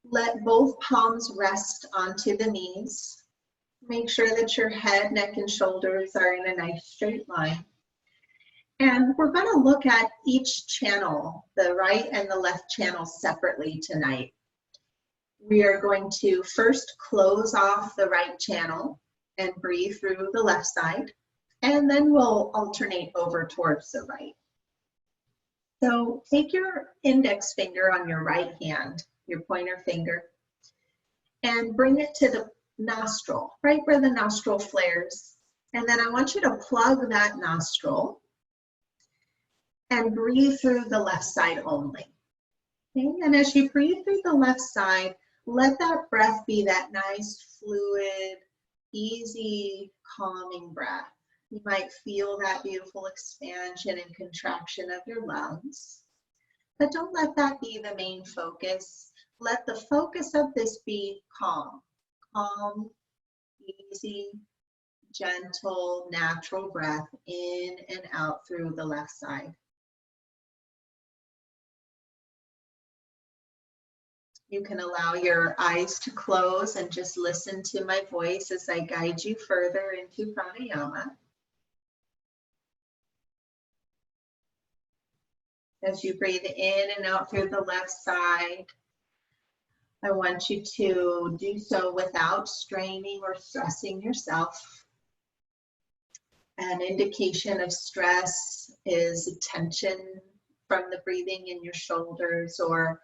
Let both palms rest onto the knees. Make sure that your head, neck, and shoulders are in a nice straight line. And we're going to look at each channel, the right and the left channel, separately tonight. We are going to first close off the right channel and breathe through the left side, and then we'll alternate over towards the right. So take your index finger on your right hand, your pointer finger, and bring it to the nostril, right where the nostril flares. And then I want you to plug that nostril and breathe through the left side only. Okay? And as you breathe through the left side, let that breath be that nice, fluid, easy, calming breath. You might feel that beautiful expansion and contraction of your lungs. But don't let that be the main focus. Let the focus of this be calm. Calm, easy, gentle, natural breath in and out through the left side. You can allow your eyes to close and just listen to my voice as I guide you further into pranayama. As you breathe in and out through the left side, I want you to do so without straining or stressing yourself. An indication of stress is tension from the breathing in your shoulders, or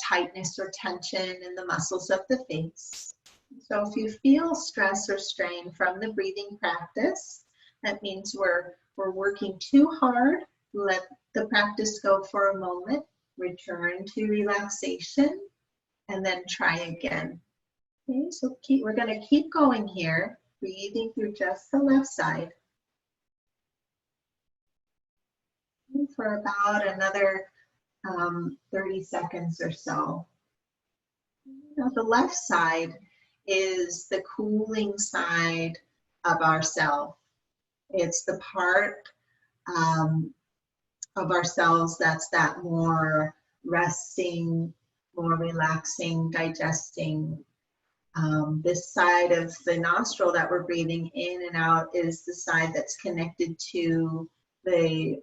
tightness or tension in the muscles of the face. So if you feel stress or strain from the breathing practice, that means we're working too hard. Let the practice go for a moment, return to relaxation, and then try again. Okay, so we're going to keep going here, breathing through just the left side. For about another 30 seconds or so. Now, the left side is the cooling side of ourself. It's the part of ourselves that's that more resting, more relaxing, digesting. This side of the nostril that we're breathing in and out is the side that's connected to the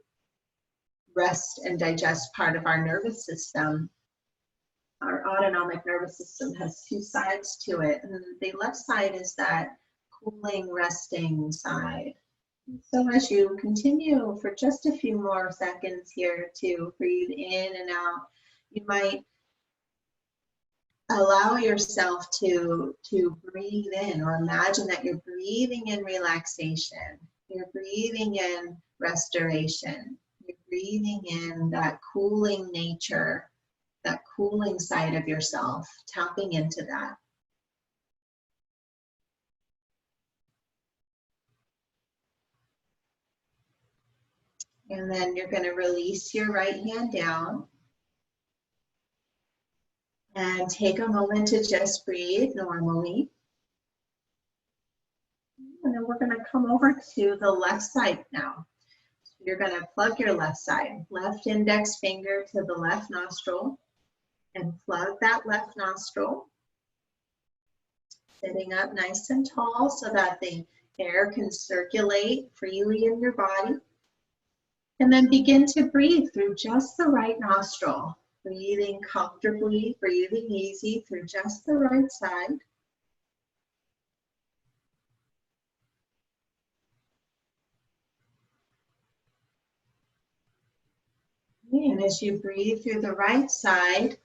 rest and digest part of our nervous system. Our autonomic nervous system has two sides to it, and the left side is that cooling, resting side. So as you continue for just a few more seconds here to breathe in and out, you might allow yourself to breathe in, or imagine that you're breathing in relaxation, you're breathing in restoration, you're breathing in that cooling nature, that cooling side of yourself, tapping into that. And then you're going to release your right hand down and take a moment to just breathe normally. And then we're going to come over to the left side now. You're going to plug your left side, left index finger to the left nostril, and plug that left nostril, sitting up nice and tall so that the air can circulate freely in your body. And then begin to breathe through just the right nostril, breathing comfortably, breathing easy through just the right side. And as you breathe through the right side,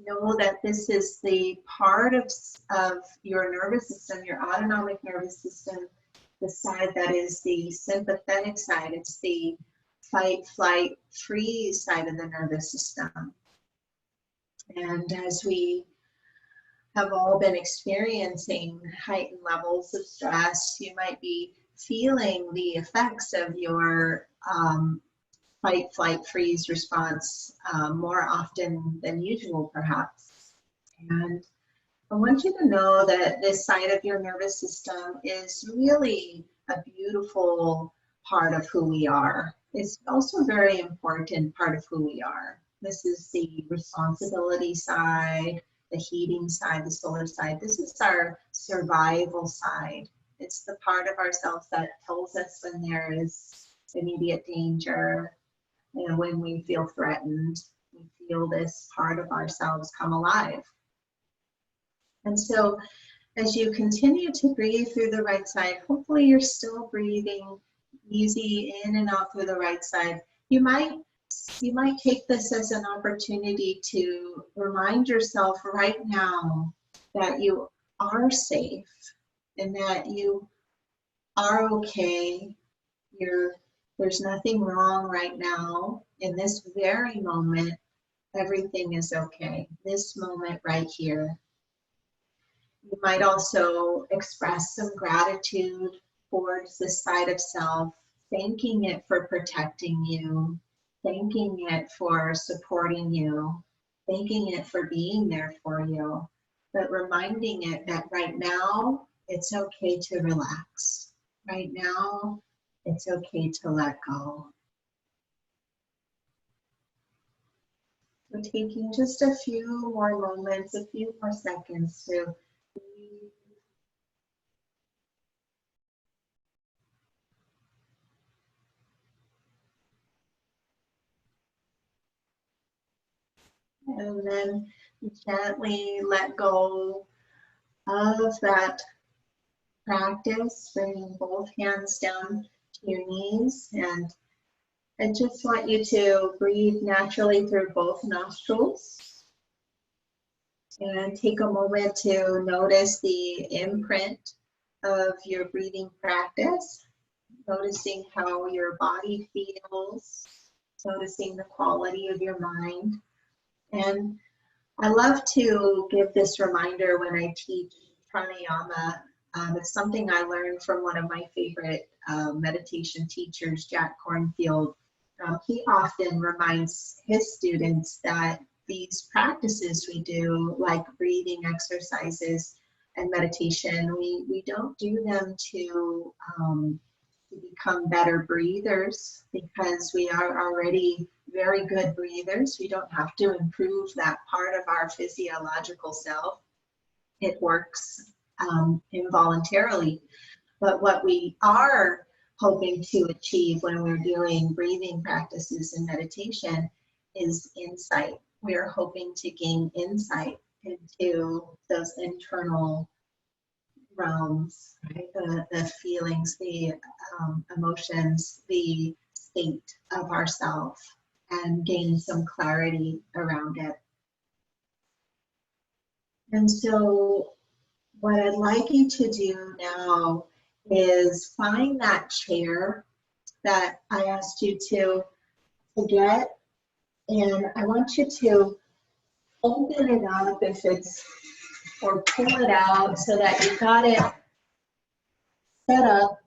know that this is the part of your nervous system, your autonomic nervous system, the side that is the sympathetic side. It's the fight, flight, freeze side of the nervous system. And as we have all been experiencing heightened levels of stress, you might be feeling the effects of your fight, flight, freeze response more often than usual, perhaps. And I want you to know that this side of your nervous system is really a beautiful part of who we are. It's also a very important part of who we are. This is the responsibility side, the heating side, the solar side. This is our survival side. It's the part of ourselves that tells us when there is immediate danger, and when we feel threatened, we feel this part of ourselves come alive. And so as you continue to breathe through the right side, hopefully you're still breathing easy in and out through the right side. You might take this as an opportunity to remind yourself right now that you are safe and that you are okay. There's nothing wrong right now. In this very moment, everything is okay. This moment right here. You might also express some gratitude towards this side of self, thanking it for protecting you, thanking it for supporting you, thanking it for being there for you, but reminding it that right now, it's okay to relax. Right now, it's okay to let go. So taking just a few more moments, a few more seconds to breathe. And then gently let go of that practice, bringing both hands down to your knees. And I just want you to breathe naturally through both nostrils. And take a moment to notice the imprint of your breathing practice, noticing how your body feels, noticing the quality of your mind. And I love to give this reminder when I teach pranayama. It's something I learned from one of my favorite meditation teachers, Jack Kornfield. He often reminds his students that these practices we do, like breathing exercises and meditation, we don't do them to become better breathers, because we are already very good breathers. We don't have to improve that part of our physiological self. It works involuntarily. But what we are hoping to achieve when we're doing breathing practices and meditation is insight. We're hoping to gain insight into those internal realms, right? The feelings, the emotions, the state of ourself, and gain some clarity around it. And so what I'd like you to do now is find that chair that I asked you to get, and I want you to open it up if it's, or pull it out so that you've got it set up.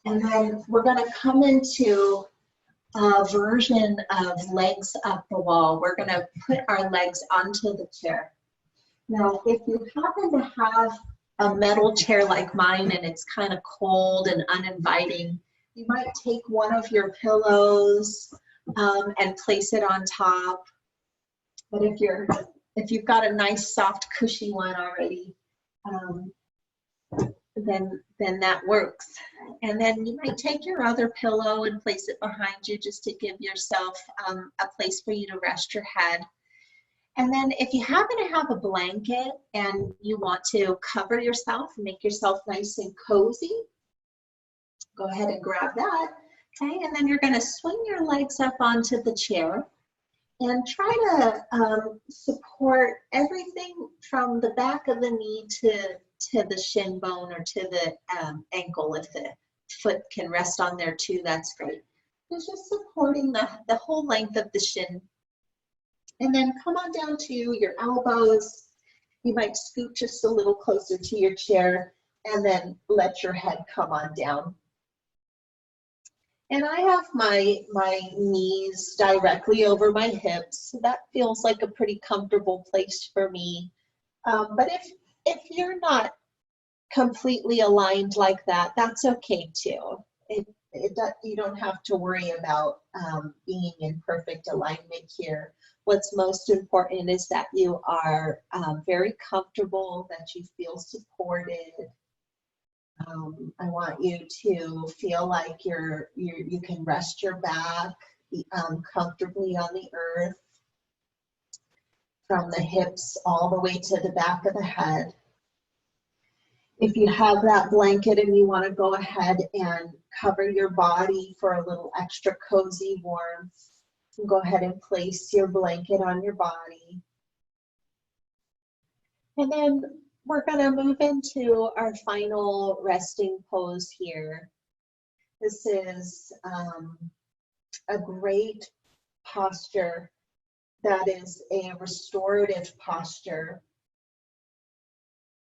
And then we're going to come into a version of legs up the wall. We're going to put our legs onto the chair. Now, if you happen to have a metal chair like mine and it's kind of cold and uninviting, you might take one of your pillows and place it on top. But if you've got a nice soft cushy one already, then that works. And then you might take your other pillow and place it behind you just to give yourself a place for you to rest your head. And then if you happen to have a blanket and you want to cover yourself and make yourself nice and cozy, go ahead and grab that. Okay, and then you're going to swing your legs up onto the chair and try to support everything from the back of the knee to the shin bone, or to the ankle. If the foot can rest on there too, that's great. It's just supporting the whole length of the shin. And then come on down to your elbows. You might scoot just a little closer to your chair, and then let your head come on down. And I have my knees directly over my hips. So that feels like a pretty comfortable place for me. But if you're not completely aligned like that, that's okay too. You don't have to worry about being in perfect alignment here. What's most important is that you are very comfortable, that you feel supported. I want you to feel like you can rest your back comfortably on the earth, from the hips all the way to the back of the head. If you have that blanket and you want to go ahead and cover your body for a little extra cozy warmth, you can go ahead and place your blanket on your body. And then we're going to move into our final resting pose here. This is a great posture that is a restorative posture.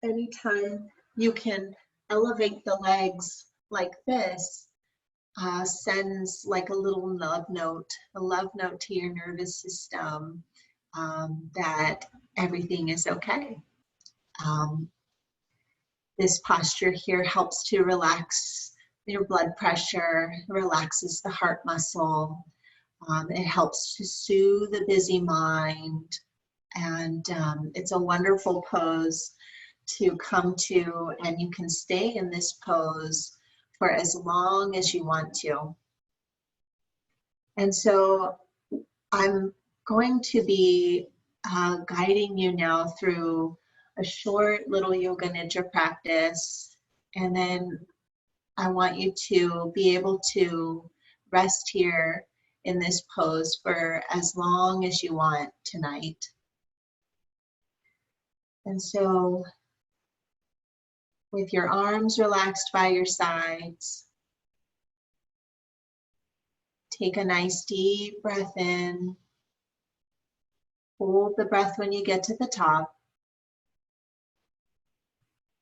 Anytime you can elevate the legs like this, sends like a little love note to your nervous system, that everything is okay. This posture here helps to relax your blood pressure, relaxes the heart muscle, It helps to soothe the busy mind, and it's a wonderful pose to come to, and you can stay in this pose for as long as you want to. And so I'm going to be guiding you now through a short little yoga nidra practice, and then I want you to be able to rest here in this pose for as long as you want tonight. And so with your arms relaxed by your sides, take a nice deep breath in. Hold the breath when you get to the top.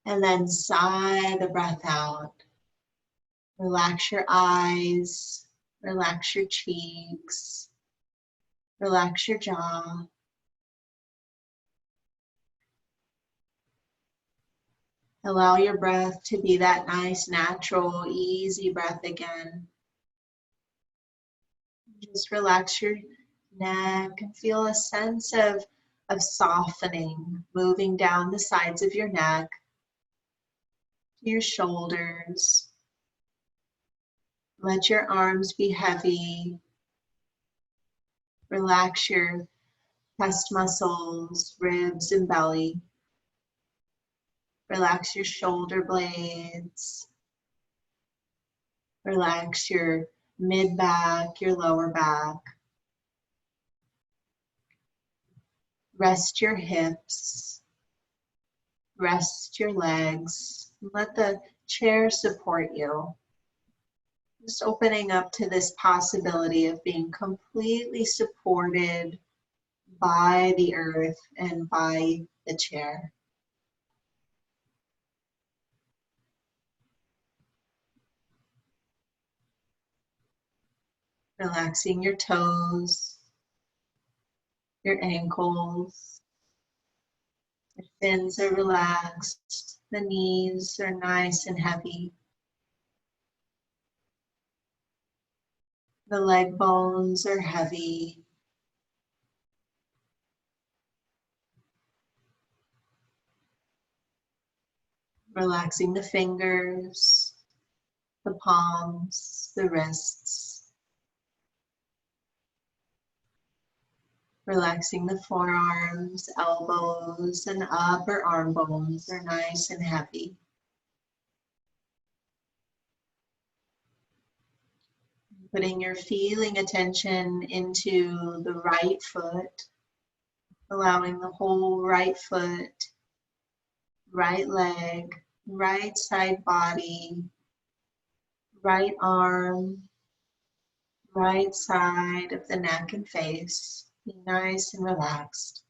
And then sigh the breath out. Relax your eyes, relax your cheeks, relax your jaw. Allow your breath to be that nice, natural, easy breath again. Just relax your neck and feel a sense of softening, moving down the sides of your neck, your shoulders. Let your arms be heavy. Relax your chest muscles, ribs, and belly. Relax your shoulder blades. Relax your mid-back, your lower back. Rest your hips. Rest your legs. Let the chair support you. Just opening up to this possibility of being completely supported by the earth and by the chair. Relaxing your toes, your ankles. Your shins are relaxed. The knees are nice and heavy. The leg bones are heavy. Relaxing the fingers, the palms, the wrists. Relaxing the forearms, elbows, and upper arm bones are nice and heavy. Putting your feeling attention into the right foot, allowing the whole right foot, right leg, right side body, right arm, right side of the neck and face. Be nice and relaxed.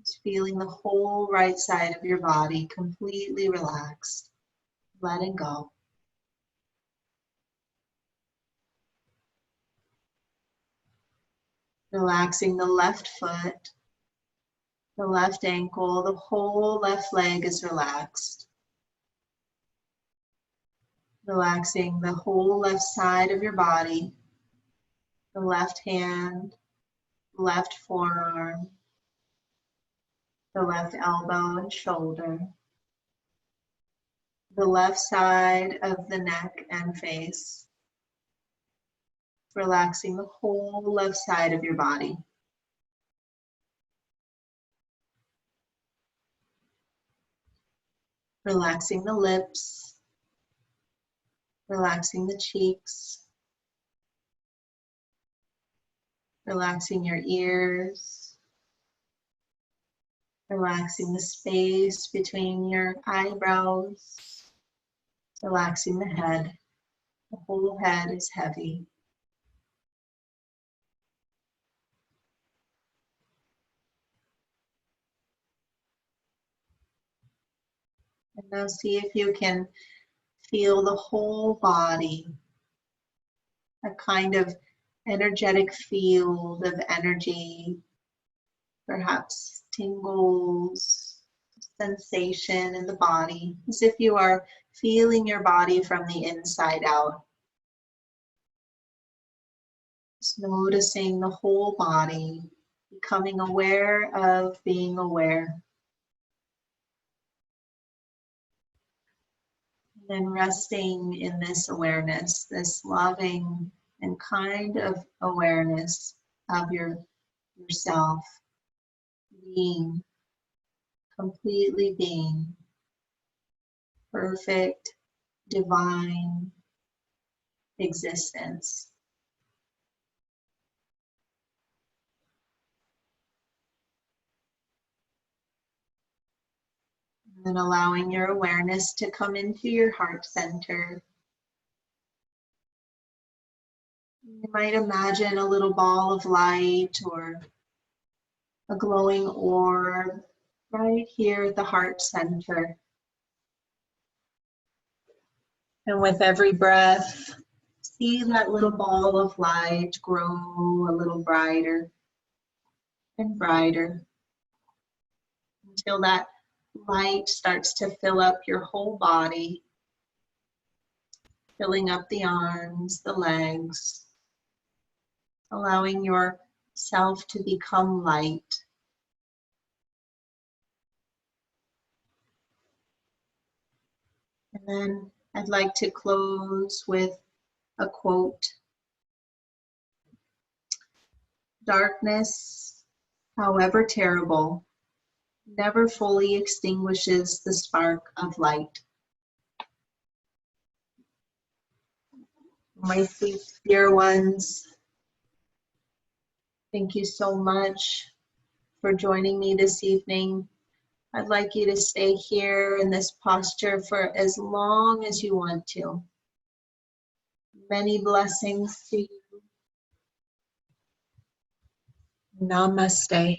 Just feeling the whole right side of your body completely relaxed. Letting go. Relaxing the left foot, the left ankle, the whole left leg is relaxed. Relaxing the whole left side of your body, the left hand, left forearm, the left elbow and shoulder, the left side of the neck and face. Relaxing the whole left side of your body. Relaxing the lips, relaxing the cheeks, relaxing your ears, relaxing the space between your eyebrows, relaxing the head. The whole head is heavy. And now see if you can feel the whole body, a kind of energetic field of energy, perhaps tingles, sensation in the body, as if you are feeling your body from the inside out. Just Just noticing the whole body, becoming aware of being aware. And then resting in this awareness, this loving and kind of awareness of yourself, being, completely being, perfect, divine existence. And allowing your awareness to come into your heart center. You might imagine a little ball of light or a glowing orb right here at the heart center. And with every breath, see that little ball of light grow a little brighter and brighter until that light starts to fill up your whole body, filling up the arms, the legs, allowing yourself to become light. And then I'd like to close with a quote. Darkness, however terrible, never fully extinguishes the spark of light. My sweet dear ones, thank you so much for joining me this evening. I'd like you to stay here in this posture for as long as you want to. Many blessings to you. Namaste.